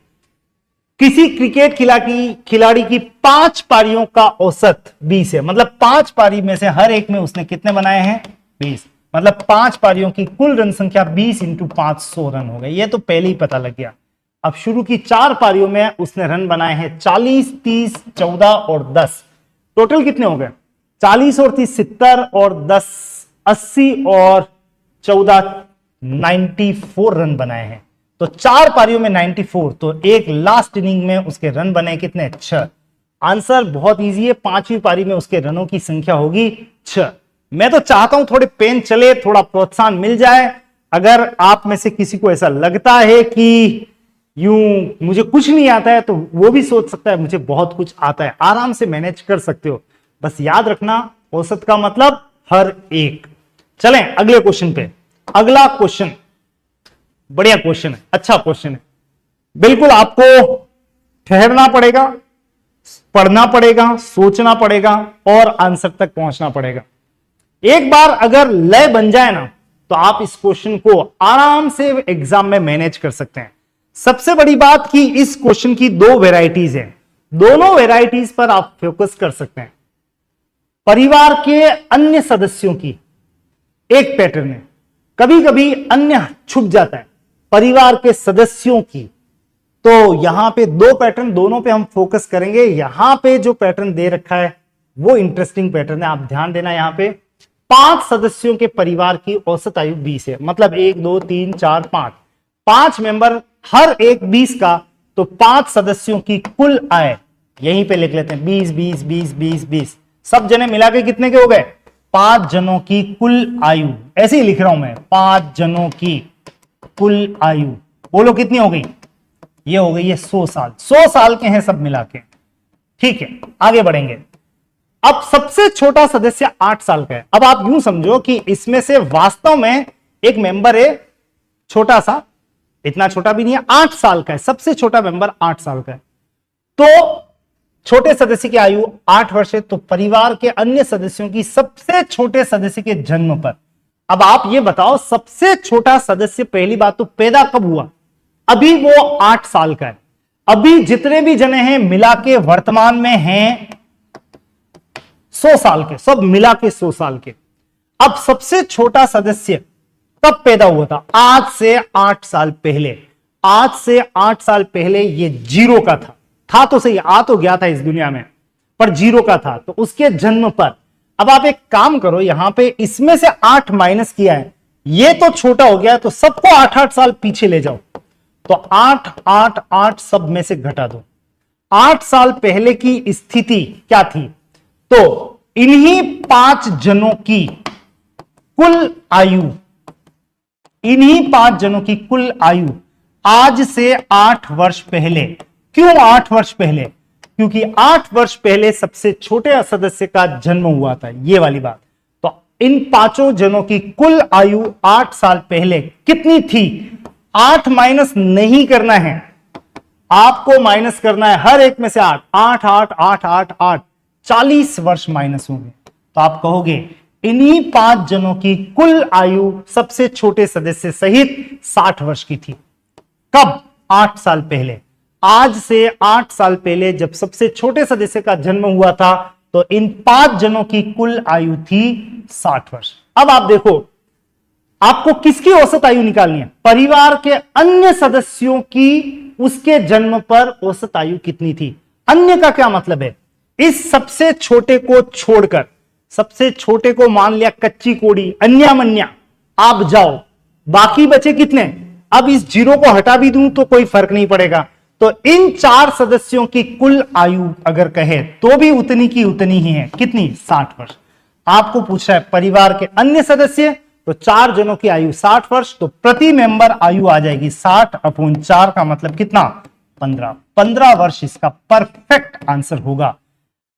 Speaker 1: किसी क्रिकेट खिलाड़ी की 5 पारियों का औसत 20 है, मतलब 5 पारी में से हर एक में उसने कितने बनाए हैं 20, मतलब 5 पारियों की कुल रन संख्या 20 इंटू 500 रन हो गए। ये तो पहले ही पता लग गया। अब शुरू की 4 पारियों में उसने रन बनाए हैं 40, 30, 14 और 10। टोटल कितने हो गए 40 और 30 70 और 10 80 और 14 94 रन बनाए हैं। तो 4 पारियों में 94, तो एक लास्ट इनिंग में उसके रन बने कितने 6। आंसर बहुत इजी है, 5वीं पारी में उसके रनों की संख्या होगी 6। मैं तो चाहता हूं थोड़े पेन चले, थोड़ा प्रोत्साहन मिल जाए। अगर आप में से किसी को ऐसा लगता है कि यूं मुझे कुछ नहीं आता है तो वो भी सोच सकता है मुझे बहुत कुछ आता है, आराम से मैनेज कर सकते हो। बस याद रखना औसत का मतलब हर एक। चलें अगले क्वेश्चन पे। अगला क्वेश्चन बढ़िया क्वेश्चन है, अच्छा क्वेश्चन है। बिल्कुल आपको ठहरना पड़ेगा, पढ़ना पड़ेगा, सोचना पड़ेगा और आंसर तक पहुंचना पड़ेगा। एक बार अगर लय बन जाए ना तो आप इस क्वेश्चन को आराम से एग्जाम में मैनेज कर सकते हैं। सबसे बड़ी बात कि इस क्वेश्चन की 2 वेराइटीज हैं, दोनों वेराइटीज पर आप फोकस कर सकते हैं। परिवार के अन्य सदस्यों की एक पैटर्न है, कभी कभी अन्य छुप जाता है, परिवार के सदस्यों की। तो यहां पे 2 पैटर्न, दोनों पे हम फोकस करेंगे। यहां पे जो पैटर्न दे रखा है वो इंटरेस्टिंग पैटर्न है, आप ध्यान देना। यहां पे 5 सदस्यों के परिवार की औसत आयु 20 है, मतलब 1 2 3 4 5 मेंबर, हर एक 20 का, तो 5 सदस्यों की कुल आय यहीं पे लिख लेते हैं 20 20 20 20 20। सब जने मिला के कितने के हो गए 5 जनों की कुल आयु, ऐसे ही लिख रहा हूं मैं, 5 जनों की कुल आयु। बोलो कितनी हो गई, ये हो गई है 100 साल। 100 साल के हैं सब मिला के। ठीक है, आगे बढ़ेंगे। अब सबसे छोटा सदस्य 8 साल का है। अब आप यूं समझो कि इसमें से वास्तव में एक मेंबर है छोटा सा, इतना छोटा भी नहीं है, 8 साल का है, सबसे छोटा मेंबर 8 साल का है। तो छोटे सदस्य की आयु 8 वर्ष है। तो परिवार के अन्य सदस्यों की सबसे छोटे सदस्य के जन्म पर, अब आप ये बताओ सबसे छोटा सदस्य पहली बात तो पैदा कब हुआ, अभी वो 8 साल का है। अभी जितने भी जने हैं मिला के वर्तमान में हैं 100 साल के, सब मिला के 100 साल के। अब सबसे छोटा सदस्य कब पैदा हुआ था, आज से 8 साल पहले। आज से 8 साल पहले ये 0 का था तो सही, आ तो गया था इस दुनिया में, पर 0 का था। तो उसके जन्म पर, अब आप एक काम करो, यहां पे इसमें से 8 माइनस किया है, ये तो छोटा हो गया, तो सबको 8-8 साल पीछे ले जाओ। तो 8 8 8 सब में से घटा दो। 8 साल पहले की स्थिति क्या थी? तो इन्हीं 5 जनों की कुल आयु, इन्हीं 5 जनों की कुल आयु आज से 8 वर्ष पहले। क्यों 8 वर्ष पहले? क्योंकि 8 वर्ष पहले सबसे छोटे सदस्य का जन्म हुआ था, ये वाली बात। तो इन 5 जनों की कुल आयु 8 साल पहले कितनी थी? 8 माइनस नहीं करना है आपको, माइनस करना है हर एक में से 8 8 8 8 8 8 40 वर्ष माइनस होंगे। तो आप कहोगे इन्हीं 5 जनों की कुल आयु सबसे छोटे सदस्य सहित 60 वर्ष की थी। कब? 8 साल पहले। आज से 8 साल पहले जब सबसे छोटे सदस्य का जन्म हुआ था तो इन 5 जनों की कुल आयु थी 60 वर्ष। अब आप देखो, आपको किसकी औसत आयु निकालनी है? परिवार के अन्य सदस्यों की उसके जन्म पर औसत आयु कितनी थी। अन्य का क्या मतलब है? इस सबसे छोटे को छोड़कर, सबसे छोटे को मान लिया कच्ची कोड़ी, अन्या मन्या, आप जाओ, बाकी बचे कितने? अब इस जीरो को हटा भी दूं तो कोई फर्क नहीं पड़ेगा। तो इन 4 सदस्यों की कुल आयु अगर कहे तो भी उतनी की उतनी ही है। कितनी? 60 वर्ष। आपको पूछ रहा है परिवार के अन्य सदस्य, तो 4 जनों की आयु 60 वर्ष, तो प्रति मेंबर आयु आ जाएगी 60/4 का मतलब कितना? 15 वर्ष इसका परफेक्ट आंसर होगा।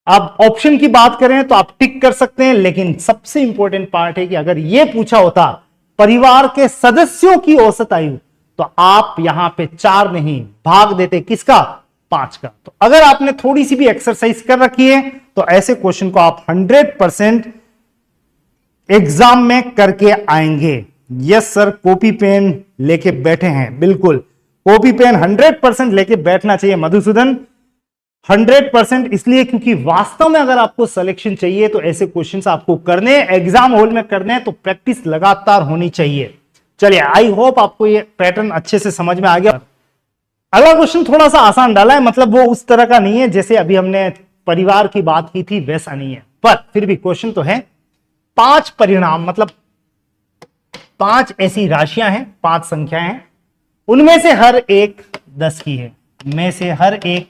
Speaker 1: अब ऑप्शन की बात करें तो आप टिक कर सकते हैं, लेकिन सबसे इंपॉर्टेंट पार्ट है कि अगर यह पूछा होता परिवार के सदस्यों की औसत आयु, तो आप यहां पे 4 नहीं भाग देते किसका? 5 का। तो अगर आपने थोड़ी सी भी एक्सरसाइज कर रखी है तो ऐसे क्वेश्चन को आप 100% एग्जाम में करके आएंगे। यस सर, कॉपी पेन लेके बैठे हैं, बिल्कुल कॉपी पेन 100% लेके बैठना चाहिए मधुसूदन। 100% इसलिए क्योंकि वास्तव में अगर आपको सिलेक्शन चाहिए तो ऐसे क्वेश्चंस आपको करने, एग्जाम हॉल में करने, तो प्रैक्टिस लगातार होनी चाहिए। चलिए, आई होप आपको ये पैटर्न अच्छे से समझ में आ गया। अगला क्वेश्चन थोड़ा सा आसान डाला है, मतलब वो उस तरह का नहीं है जैसे अभी हमने परिवार की बात की थी वैसा नहीं है, पर फिर भी क्वेश्चन तो है। 5 परिणाम, मतलब 5 ऐसी राशियां हैं, 5 संख्याएं हैं, उनमें से हर एक 10 की है, में से हर एक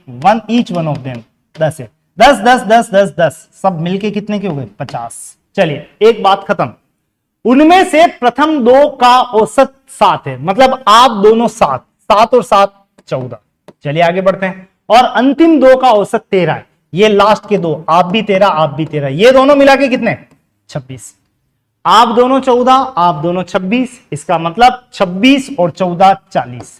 Speaker 1: ईच वन ऑफ देम 10 है। 10 10 10 10 10 सब मिलके कितने के हो गए? 50। चलिए, एक बात खत्म। उनमें से प्रथम 2 का औसत 7 है, मतलब आप दोनों 7, 7 और 7 14। चलिए आगे बढ़ते हैं। और अंतिम 2 का औसत 13 है, ये लास्ट के 2, आप भी 13 आप भी 13, ये दोनों मिला के कितने? 26। आप दोनों 14 आप दोनों 26, इसका मतलब 26 और 14 40।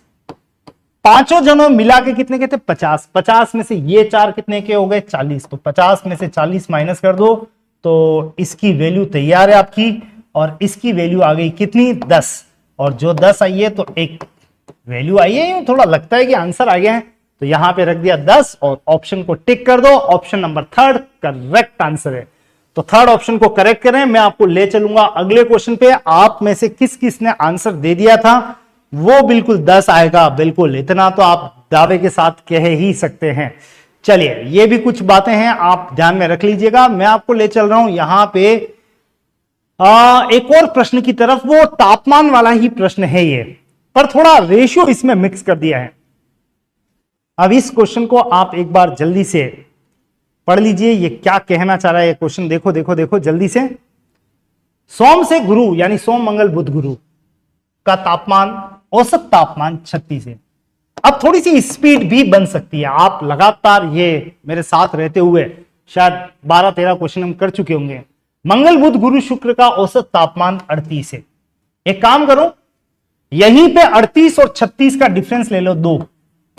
Speaker 1: पांचों जनों मिला के कितने के थे? 50। 50 में से ये 4 कितने के हो गए? 40। तो 50 में से 40 माइनस कर दो तो इसकी वैल्यू तैयार है आपकी, और इसकी वैल्यू आ गई कितनी? 10। और जो 10 आई है तो एक वैल्यू आई है, थोड़ा लगता है कि आंसर आ गया है, तो यहां पे रख दिया 10 और ऑप्शन को टिक कर दो। ऑप्शन नंबर 3 करेक्ट आंसर है। तो 3rd ऑप्शन को करेक्ट करें। मैं आपको ले चलूंगा अगले क्वेश्चन पे। आप में से किस किस ने आंसर दे दिया था? वो बिल्कुल 10 आएगा, बिल्कुल इतना तो आप दावे के साथ कह ही सकते हैं। चलिए, ये भी कुछ बातें हैं, आप ध्यान में रख लीजिएगा। मैं आपको ले चल रहा हूं यहां पे एक और प्रश्न की तरफ। वो तापमान वाला ही प्रश्न है ये, पर थोड़ा रेशियो इसमें मिक्स कर दिया है। अब इस क्वेश्चन को आप एक बार जल्दी से पढ़ लीजिए, ये क्या कहना चाह रहा है ये क्वेश्चन। देखो देखो देखो जल्दी से। सोम से गुरु, यानी सोम मंगल बुध गुरु का तापमान, औसत तापमान 36 है। अब थोड़ी सी स्पीड भी बन सकती है, आप लगातार ये मेरे साथ रहते हुए शायद 12-13 क्वेश्चन हम कर चुके होंगे। मंगल बुध गुरु शुक्र का औसत तापमान 38 है। एक काम करो, यहीं पे 38 और 36 का डिफरेंस ले लो 2,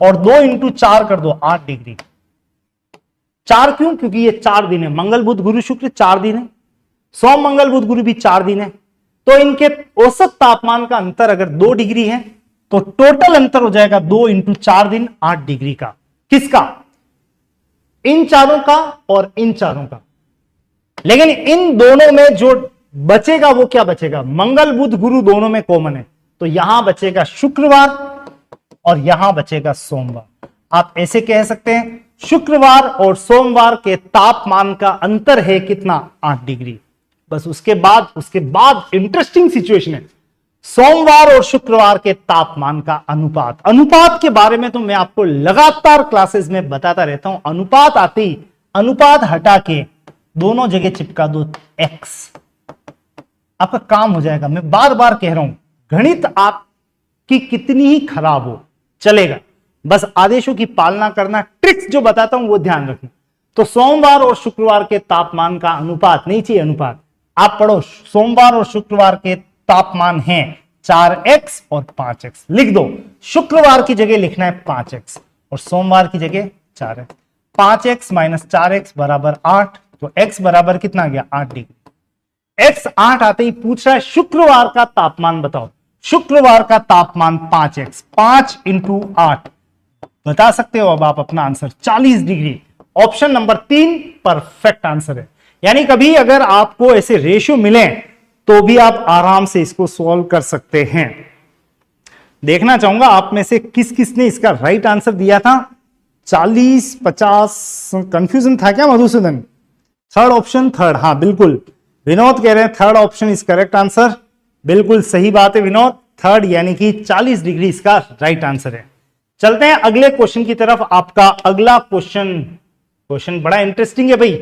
Speaker 1: और 2 इंटू 4 कर दो 8 डिग्री। 4 क्यों? क्योंकि ये 4 दिन है, मंगल बुध गुरु शुक्र 4 दिन है, सोम मंगल बुध गुरु भी 4 दिन है। तो इनके औसत तापमान का अंतर अगर 2 डिग्री है तो टोटल अंतर हो जाएगा 2 इंटू 4 दिन 8 डिग्री का। किसका? इन चारों का और इन चारों का। लेकिन इन दोनों में जो बचेगा वो क्या बचेगा? मंगल बुध गुरु दोनों में कॉमन है, तो यहां बचेगा शुक्रवार और यहां बचेगा सोमवार। आप ऐसे कह सकते हैं शुक्रवार और सोमवार के तापमान का अंतर है कितना? 8 डिग्री। बस उसके बाद इंटरेस्टिंग सिचुएशन है। सोमवार और शुक्रवार के तापमान का अनुपात। अनुपात के बारे में तो मैं आपको लगातार क्लासेस में बताता रहता हूं। अनुपात आते ही अनुपात हटा के दोनों जगह चिपका दो x, आपका काम हो जाएगा। मैं बार बार कह रहा हूं, गणित आपकी कितनी ही खराब हो चलेगा, बस आदेशों की पालना करना, ट्रिक्स जो बताता हूं वो ध्यान रखना। तो सोमवार और शुक्रवार के तापमान का अनुपात नहीं चाहिए, अनुपात आप पढ़ो। सोमवार और शुक्रवार के तापमान हैं 4x और 5x। लिख दो, शुक्रवार की जगह लिखना है 5x और सोमवार की जगह 4x। 5x माइनस 4x बराबर 8, तो x बराबर कितना आ गया 8 डिग्री। x 8 आते ही पूछ रहा है शुक्रवार का तापमान बताओ। शुक्रवार का तापमान 5x, 5 इंटू 8 बता सकते हो अब आप अपना answer 40 degree. Option number 3 perfect answer है। यानी कभी अगर आपको ऐसे रेशियो मिले तो भी आप आराम से इसको सॉल्व कर सकते हैं। देखना चाहूंगा आप में से किस किस ने इसका राइट आंसर दिया था। 40, 50 कंफ्यूजन था क्या मधुसूदन? थर्ड ऑप्शन, थर्ड, हाँ बिल्कुल। विनोद कह रहे हैं third option is correct answer. बिल्कुल सही बात है विनोद, थर्ड यानी कि 40 डिग्री इसका राइट आंसर है। चलते हैं अगले क्वेश्चन की तरफ। आपका अगला क्वेश्चन बड़ा इंटरेस्टिंग है भाई।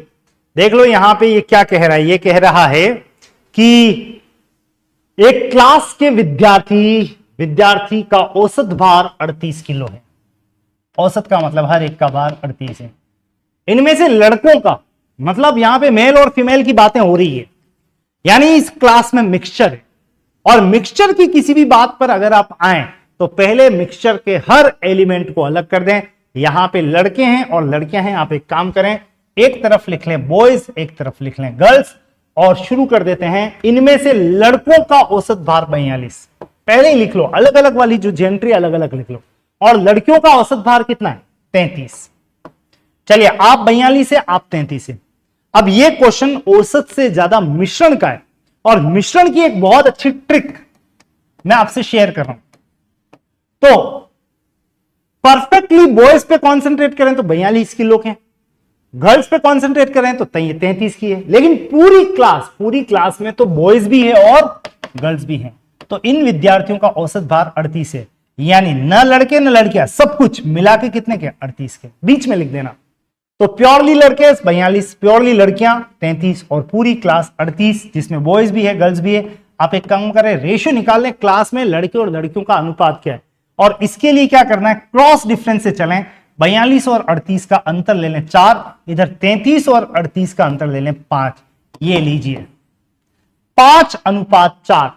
Speaker 1: देख लो यहां पे ये क्या कह रहा है। ये कह रहा है कि एक क्लास के विद्यार्थी का औसत भार 38 किलो है। औसत का मतलब हर एक का भार 38 है। इनमें से लड़कों का, मतलब यहां पे मेल और फीमेल की बातें हो रही है, यानी इस क्लास में मिक्सचर है। और मिक्सचर की किसी भी बात पर अगर आप आए तो पहले मिक्सचर के हर एलिमेंट को अलग कर दें। यहां पे लड़के हैं और लड़कियां हैं। आप एक काम करें, एक तरफ लिख लें बॉयज, एक तरफ लिख लें गर्ल्स और शुरू कर देते हैं। इनमें से लड़कों का औसत भार 42 पहले ही लिख लो, अलग अलग वाली जो जेंट्री अलग अलग लिख लो। और लड़कियों का औसत भार कितना है 33। चलिए आप 42 से, आप 33 से। अब ये क्वेश्चन औसत से ज्यादा मिश्रण का है और मिश्रण की एक बहुत अच्छी ट्रिक मैं आपसे शेयर कर रहा हूं। तो परफेक्टली बॉयज पे कॉन्सेंट्रेट करें तो 42 किलो के, गर्ल्स पे कॉन्सेंट्रेट करें तो 33 की है। लेकिन पूरी क्लास में तो बॉयज भी है और गर्ल्स भी हैं। तो इन विद्यार्थियों का औसत भार 38 है, यानी न लड़के न लड़कियां, सब कुछ मिला के कितने के 38 के। बीच में लिख देना। तो प्योरली लड़के 42, प्योरली लड़कियां 33 और पूरी क्लास 38, जिसमें बॉयज भी है गर्ल्स भी है। आप एक काम करें, रेशियो निकाल लें क्लास में लड़के और लड़कियों का अनुपात क्या है। और इसके लिए क्या करना है, क्रॉस डिफरेंस से चलें। 42 और 38 का अंतर ले लें 4, इधर 33 और 38 का अंतर ले लें 5। ये लीजिए 5:4।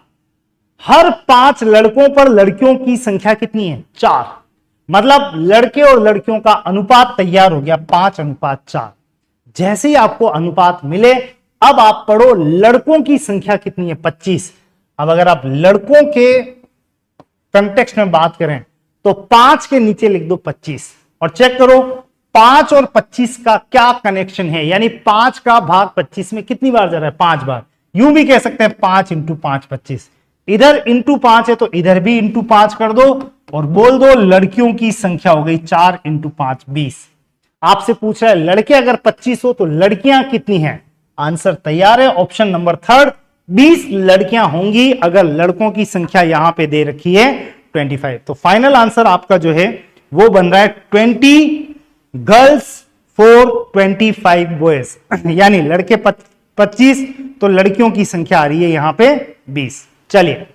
Speaker 1: हर 5 लड़कों पर लड़कियों की संख्या कितनी है 4। मतलब लड़के और लड़कियों का अनुपात तैयार हो गया 5:4। जैसे ही आपको अनुपात मिले अब आप पढ़ो लड़कों की संख्या कितनी है 25। अब अगर आप लड़कों के कंटेक्स्ट में बात करें तो 5 के नीचे लिख दो 25 और चेक करो 5 और 25 का क्या कनेक्शन है। यानी 5 का भाग 25 में कितनी बार जा रहा है 5 बार। यूं भी कह सकते हैं 5 इंटू 5 25। इधर इंटू 5 है तो इधर भी इंटू 5 कर दो और बोल दो लड़कियों की संख्या हो गई 4 इंटू 5 20। आपसे पूछ रहा है लड़के अगर 25 हो तो लड़कियां कितनी हैं। आंसर तैयार है, ऑप्शन नंबर थर्ड 20 लड़कियां होंगी अगर लड़कों की संख्या यहां पे दे रखी है 25। तो फाइनल आंसर आपका जो है वो बन रहा है 20 गर्ल्स फॉर 25 बॉयज। यानी लड़के 25 तो लड़कियों की संख्या आ रही है यहां पे 20। चलिए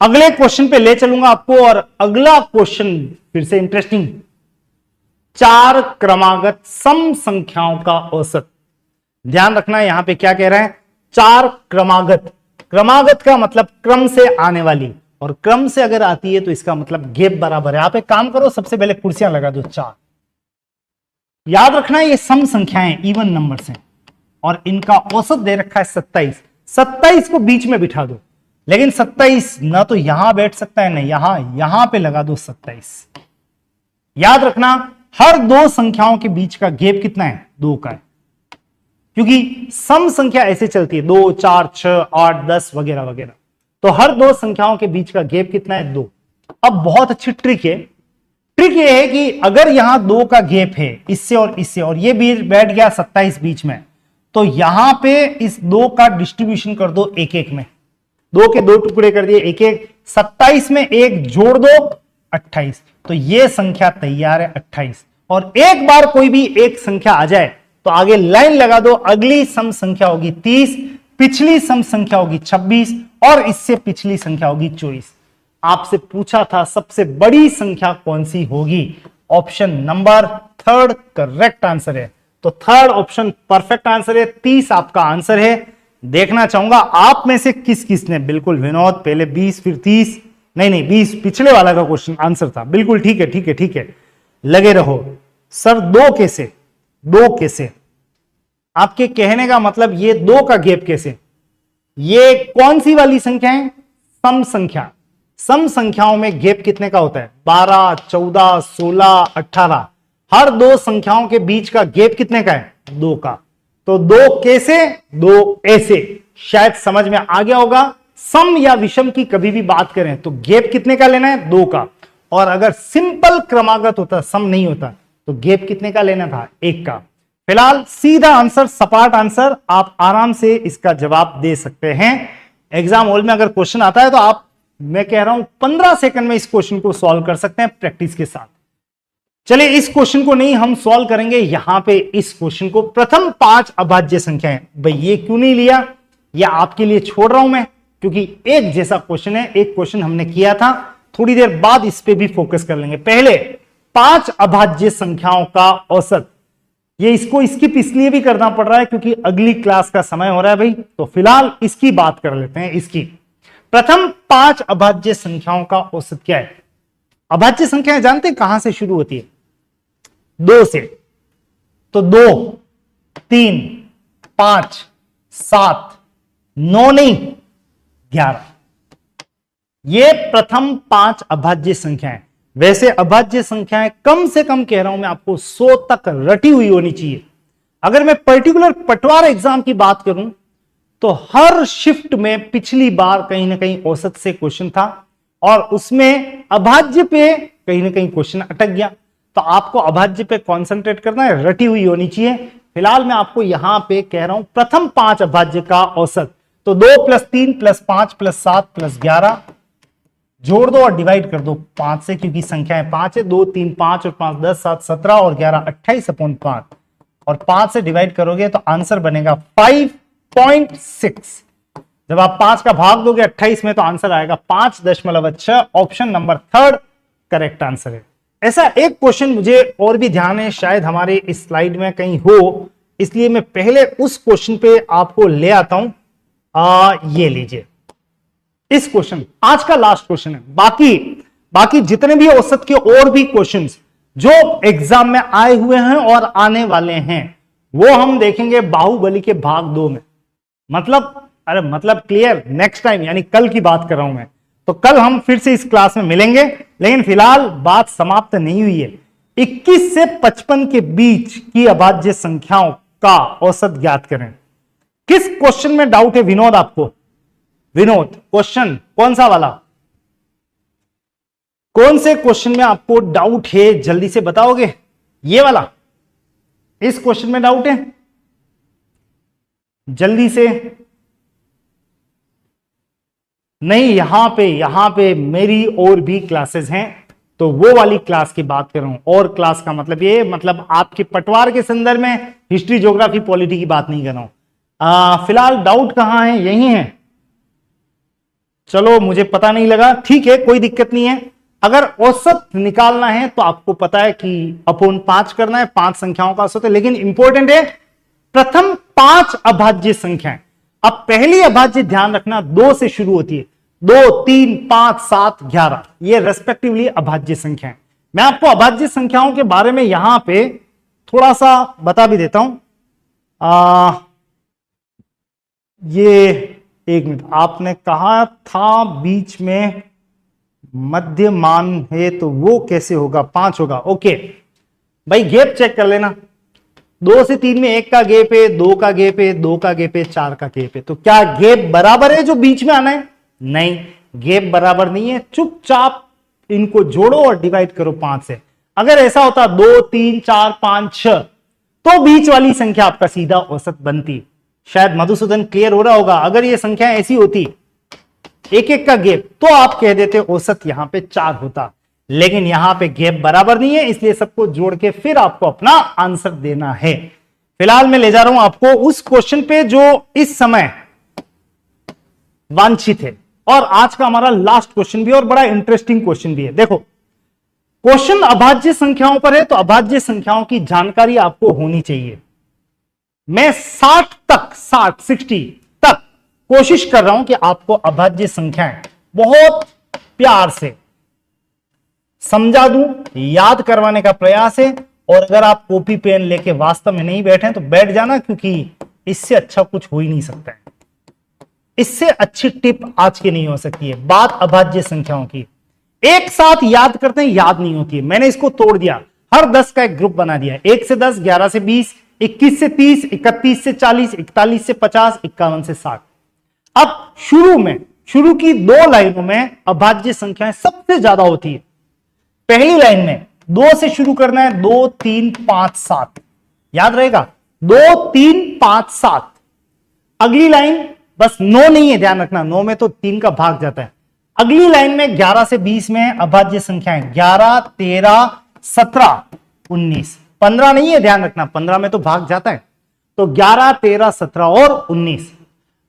Speaker 1: अगले क्वेश्चन पे ले चलूंगा आपको। और अगला क्वेश्चन फिर से इंटरेस्टिंग, 4 क्रमागत सम संख्याओं का औसत। ध्यान रखना यहां पे क्या कह रहा है 4 क्रमागत। क्रमागत का मतलब क्रम से आने वाली, और क्रम से अगर आती है तो इसका मतलब गेप बराबर है। आप एक काम करो, सबसे पहले कुर्सियां लगा दो 4। याद रखना ये सम संख्याएं इवन नंबर्स हैं और इनका औसत दे रखा है 27। 27 को बीच में बिठा दो, लेकिन 27 ना तो यहां बैठ सकता है ना यहां पे लगा दो 27। याद रखना हर 2 संख्याओं के बीच का गेप कितना है 2 का है, क्योंकि सम संख्या ऐसे चलती है 2 4 6 8 10 वगैरह वगैरह। तो हर 2 संख्याओं के बीच का गेप कितना है 2। अब बहुत अच्छी ट्रिक है। ट्रिक ये है कि अगर यहां 2 का गेप है इससे और ये भी बैठ गया 27 बीच में, तो यहां पे इस 2 का डिस्ट्रीब्यूशन कर दो 1 1 में। 2 के 2 टुकड़े कर दिए, एक एक, 27 में एक जोड़ दो 28, तो ये संख्या तैयार है 28। और एक बार कोई भी एक संख्या आ जाए तो आगे लाइन लगा दो, अगली सम संख्या होगी 30, पिछली सम संख्या होगी 26 और इससे पिछली संख्या होगी 24। आपसे पूछा था सबसे बड़ी संख्या कौन सी होगी, ऑप्शन नंबर 3 करेक्ट आंसर है। तो 3rd ऑप्शन परफेक्ट आंसर है, 30 आपका आंसर है। देखना चाहूंगा आप में से किस किस ने, बिल्कुल विनोद पहले 20 फिर 30, नहीं 20 पिछले वाला का क्वेश्चन आंसर था, बिल्कुल ठीक है ठीक है ठीक है, लगे रहो। सर 2 कैसे, 2 कैसे, आपके कहने का मतलब ये 2 का गैप कैसे, ये कौन सी वाली संख्या है, सम संख्या। सम संख्याओं में गैप कितने का होता है, 12, 14, 16, 18, हर 2 संख्याओं के बीच का गैप कितने का है, 2 का। तो 2 कैसे, 2 ऐसे, शायद समझ में आ गया होगा। सम या विषम की कभी भी बात करें तो गैप कितने का लेना है, 2 का। और अगर सिंपल क्रमागत होता, सम नहीं होता, तो गैप कितने का लेना था, 1 का। फिलहाल सीधा आंसर, सपाट आंसर, आप आराम से इसका जवाब दे सकते हैं। एग्जाम हॉल में अगर क्वेश्चन आता है तो आप, मैं कह रहा हूं 15 सेकंड में इस क्वेश्चन को सॉल्व कर सकते हैं प्रैक्टिस के साथ। चलिए इस क्वेश्चन को नहीं हम सॉल्व करेंगे, यहां पे इस क्वेश्चन को प्रथम 5 अभाज्य संख्याएं, भाई ये क्यों नहीं लिया, या आपके लिए छोड़ रहा हूं मैं, क्योंकि एक जैसा क्वेश्चन है, एक क्वेश्चन हमने किया था, थोड़ी देर बाद इस पे भी फोकस कर लेंगे। पहले 5 अभाज्य संख्याओं का औसत, ये इसको स्किप इसलिए भी करना पड़ रहा है क्योंकि अगली क्लास का समय हो रहा है भाई, तो फिलहाल इसकी बात कर लेते हैं। इसकी प्रथम 5 अभाज्य संख्याओं का औसत क्या है। अभाज्य संख्याएं जानते हैं कहां से शुरू होती है, 2 से, तो 2, 3, 5, 7, 9 नहीं 11, ये प्रथम 5 अभाज्य संख्याएं। वैसे अभाज्य संख्याएं कम से कम कह रहा हूं मैं आपको 100 तक रटी हुई होनी चाहिए। अगर मैं पर्टिकुलर पटवार एग्जाम की बात करूं तो हर शिफ्ट में पिछली बार कहीं ना कहीं औसत से क्वेश्चन था और उसमें अभाज्य पे कहीं ना कहीं क्वेश्चन अटक गया, तो आपको अभाज्य पे कंसंट्रेट करना है, रटी हुई होनी चाहिए। फिलहाल मैं आपको यहां पे कह रहा हूं प्रथम 5 अभाज्य का औसत, तो 2 + 3 + 5 + 7 + 11 जोड़ दो और डिवाइड कर दो 5 से, क्योंकि संख्याएं 5 है, 2 3 5 और 5 10 7 17 और 11 28/5, और 5 से डिवाइड करोगे तो आंसर बनेगा 5.6। जब आप 5 का भाग दोगे 28 में तो आंसर आएगा 5.6। ऑप्शन नंबर 3 करेक्ट आंसर है। ऐसा एक क्वेश्चन मुझे और भी ध्यान है, शायद हमारे इस स्लाइड में कहीं हो, इसलिए मैं पहले उस क्वेश्चन पे आपको ले आता हूं। ये लीजिए, इस क्वेश्चन आज का लास्ट क्वेश्चन है। बाकी जितने भी औसत के और भी क्वेश्चंस जो एग्जाम में आए हुए हैं और आने वाले हैं वो हम देखेंगे बाहुबली के भाग 2 में। मतलब क्लियर, नेक्स्ट टाइम यानी कल की बात कर रहा हूं मैं, तो कल हम फिर से इस क्लास में मिलेंगे। लेकिन फिलहाल बात समाप्त नहीं हुई है। 21 से 55 के बीच की अभाज्य संख्याओं का औसत ज्ञात करें। किस क्वेश्चन में डाउट है विनोद आपको? विनोद, क्वेश्चन कौन सा वाला, कौन से क्वेश्चन में आपको डाउट है, जल्दी से बताओगे? ये वाला, इस क्वेश्चन में डाउट है, जल्दी से। नहीं, यहां पे मेरी और भी क्लासेस हैं, तो वो वाली क्लास की बात कर रहा हूं। और क्लास का मतलब ये, मतलब आपके पटवार के संदर्भ में हिस्ट्री, ज्योग्राफी, पॉलिटी की बात नहीं कर रहा हूं। फिलहाल डाउट कहां है? यही है। चलो, मुझे पता नहीं लगा, ठीक है, कोई दिक्कत नहीं है। अगर औसत निकालना है तो आपको पता है कि अपॉन 5 करना है, 5 संख्याओं का औसत है, लेकिन इंपॉर्टेंट है प्रथम 5 अभाज्य संख्याएं। अब पहली अभाज्य ध्यान रखना 2 से शुरू होती है, 2 3 5 7 11, ये रेस्पेक्टिवली अभाज्य संख्याएं। मैं आपको अभाज्य संख्याओं के बारे में यहां पे थोड़ा सा बता भी देता हूं। ये एक मिनट, आपने कहा था बीच में मध्यमान है, तो वो कैसे होगा? 5 होगा। ओके भाई, गैप चेक कर लेना। 2 से 3 में 1 का गैप है, 2 का गैप है, 2 का गैप है, 4 का गैप है। तो क्या गैप बराबर है जो बीच में आना है? नहीं, गैप बराबर नहीं है। चुपचाप इनको जोड़ो और डिवाइड करो 5 से। अगर ऐसा होता 2 3 4 5 6, तो बीच वाली संख्या आपका सीधा औसत बनती। शायद मधुसूदन क्लियर हो रहा होगा। अगर ये संख्या ऐसी होती एक एक का गैप, तो आप कह देते औसत यहां पे 4 होता, लेकिन यहां पे गैप बराबर नहीं है, इसलिए सबको जोड़ के फिर आपको अपना आंसर देना है। फिलहाल मैं ले जा रहा हूं आपको उस क्वेश्चन पे जो इस समय वांछित है, और आज का हमारा लास्ट क्वेश्चन भी और बड़ा इंटरेस्टिंग क्वेश्चन भी है। देखो, क्वेश्चन अभाज्य संख्याओं पर है, तो अभाज्य संख्याओं की जानकारी आपको होनी चाहिए। मैं 60 तक कोशिश कर रहा हूं कि आपको अभाज्य संख्याएं बहुत प्यार से समझा दूं, याद करवाने का प्रयास है। और अगर आप कॉपी पेन लेके वास्तव में नहीं बैठे तो बैठ जाना, क्योंकि इससे अच्छा कुछ हो ही नहीं सकता है। इससे अच्छी टिप आज की नहीं हो सकती है। बात अभाज्य संख्याओं की, एक साथ याद करते हैं, याद नहीं होती है। मैंने इसको तोड़ दिया, हर 10 का एक ग्रुप बना दिया, 1 से 10, 11 से 20, 21 से 30, 31 से 40, 41 से 50, 51 से 60। अब शुरू की 2 लाइनों में अभाज्य संख्याएं सबसे ज्यादा होती है। पहली लाइन में 2 से शुरू करना है, 2 3 5 7, याद रहेगा, 2 3 5 7। अगली लाइन बस 9 नहीं है, ध्यान रखना, 9 में तो 3 का भाग जाता है। अगली लाइन में 11 से 20 में अभाज्य संख्याएं 11 13 17 19, 15 नहीं है, ध्यान रखना, 15 में तो भाग जाता है। तो 11 13 17 और 19।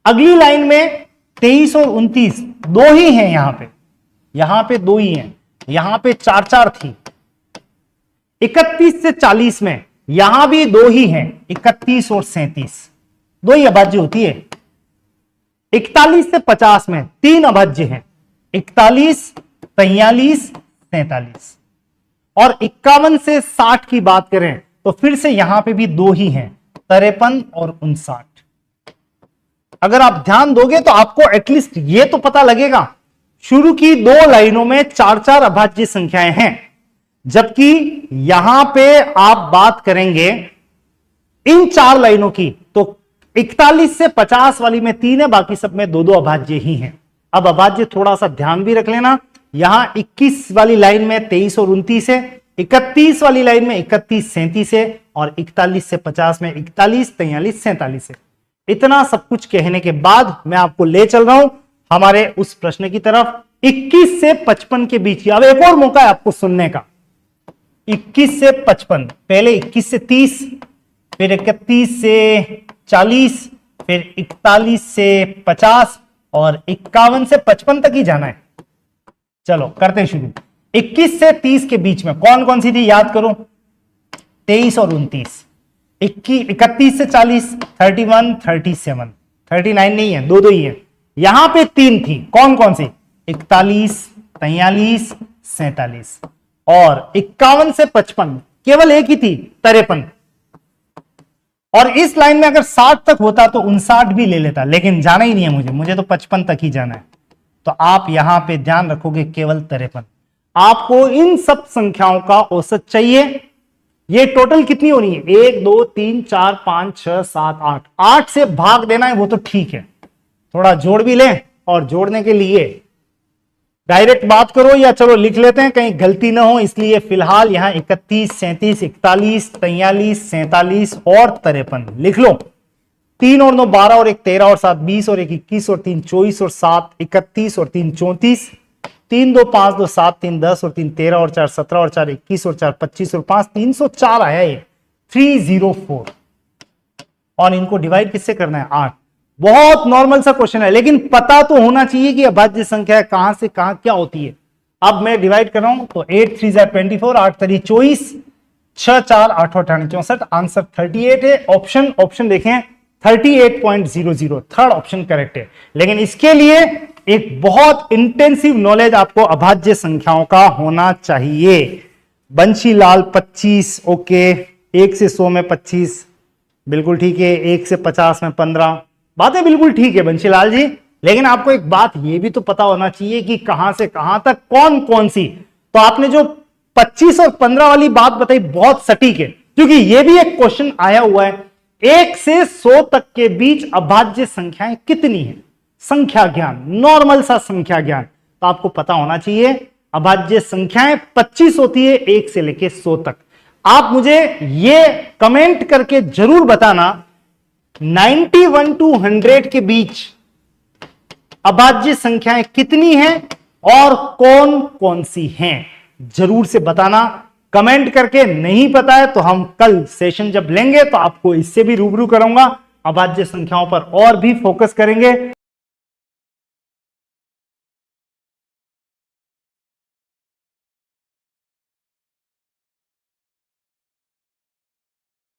Speaker 1: अगली लाइन में 23 और 29 2 ही हैं, यहां पे 2 ही हैं, यहां पे 4 4 थी। 31 से 40 में यहां भी 2 ही हैं, 31 और 37, 2 ही अभाज्य होती है। 41 से 50 में 3 अभाज्य हैं, 41 43 47। और 51 से 60 की बात करें तो फिर से यहां पे भी 2 ही हैं, 53 और 59। अगर आप ध्यान दोगे तो आपको एटलीस्ट ये तो पता लगेगा, शुरू की 2 लाइनों में 4-4 अभाज्य संख्याएं हैं, जबकि यहां पे आप बात करेंगे इन 4 लाइनों की तो 41 से 50 वाली में 3 है, बाकी सब में 2-2 अभाज्य ही हैं। अब अभाज्य थोड़ा सा ध्यान भी रख लेना, यहां 21 वाली लाइन में 23 और 29 है, 31 वाली लाइन में 31 37 है, और 41 से 50 में 41 43 47 है। इतना सब कुछ कहने के बाद मैं आपको ले चल रहा हूं हमारे उस प्रश्न की तरफ। 21 से 55 के बीच, अब एक और मौका है आपको सुनने का। 21 से 55, पहले 21 से 30, फिर 31 से 40, फिर 41 से 50 और 51 से 55 तक ही जाना है। चलो करते हैं शुरू। 21 से 30 के बीच में कौन कौन सी थी, याद करो, 23 और 29। 31 से 40, 31 37, 39 नहीं है, 2 ही है। यहां पे 3 थी, कौन कौन सी, 41 43 47। और 51 से 55 केवल एक ही थी, 53। और इस लाइन में अगर 60 तक होता तो 59 भी ले लेता, लेकिन जाना ही नहीं है मुझे तो 55 तक ही जाना है। तो आप यहां पे ध्यान रखोगे केवल 53। आपको इन सब संख्याओं का औसत चाहिए। ये टोटल कितनी होनी है, 1 2 3 4 5 6 7 8, 8 से भाग देना है वो तो ठीक है, थोड़ा जोड़ भी लें, और जोड़ने के लिए डायरेक्ट बात करो या चलो लिख लेते हैं, कहीं गलती ना हो, इसलिए फिलहाल यहां 31 37 41 43 47 और 53 लिख लो। 3 और 9 12 और 1 13 और 7 20 और 1 21 और 3 24 और 7 31 और 3 34, 3 2 5 2 7 3 10 और 3 13 और 4 17 और 4 21 और 4 25 और 5 304 आया ये 304। और इनको डिवाइड किससे करना है, 8। बहुत नॉर्मल सा क्वेश्चन है, लेकिन पता तो होना चाहिए कि अभाज्य संख्या कहां से कहां क्या होती है। अब मैं डिवाइड कर रहा हूं तो 8 3 24, 8 3 24, 6 4 8 8 64, आंसर 38 है। ऑप्शन देखें 38.00, थर्ड ऑप्शन करेक्ट है। लेकिन इसके लिए एक बहुत इंटेंसिव नॉलेज आपको अभाज्य संख्याओं का होना चाहिए। बंशीलाल 25, ओके, 1 से 100 में 25 बिल्कुल ठीक है, 1 से 50 में 15, बातें बिल्कुल ठीक है बंशीलाल जी। लेकिन आपको एक बात ये भी तो पता होना चाहिए कि कहां से कहां तक कौन कौन सी। तो आपने जो 25 और 15 वाली बात बताई बहुत सटीक है, क्योंकि ये भी एक क्वेश्चन आया हुआ है, 1 से 100 तक के बीच अभाज्य संख्याएं कितनी है। संख्या ज्ञान, नॉर्मल सा संख्या ज्ञान, तो आपको पता होना चाहिए अभाज्य संख्याएं 25 होती है 1 से लेके 100 तक। आप मुझे ये कमेंट करके जरूर बताना 91 to 100 के बीच अभाज्य संख्याएं कितनी हैं और कौन कौन सी हैं, जरूर से बताना कमेंट करके। नहीं पता है तो हम कल सेशन जब लेंगे तो आपको इससे भी रूबरू कराऊंगा, अभाज्य संख्याओं पर और भी फोकस करेंगे।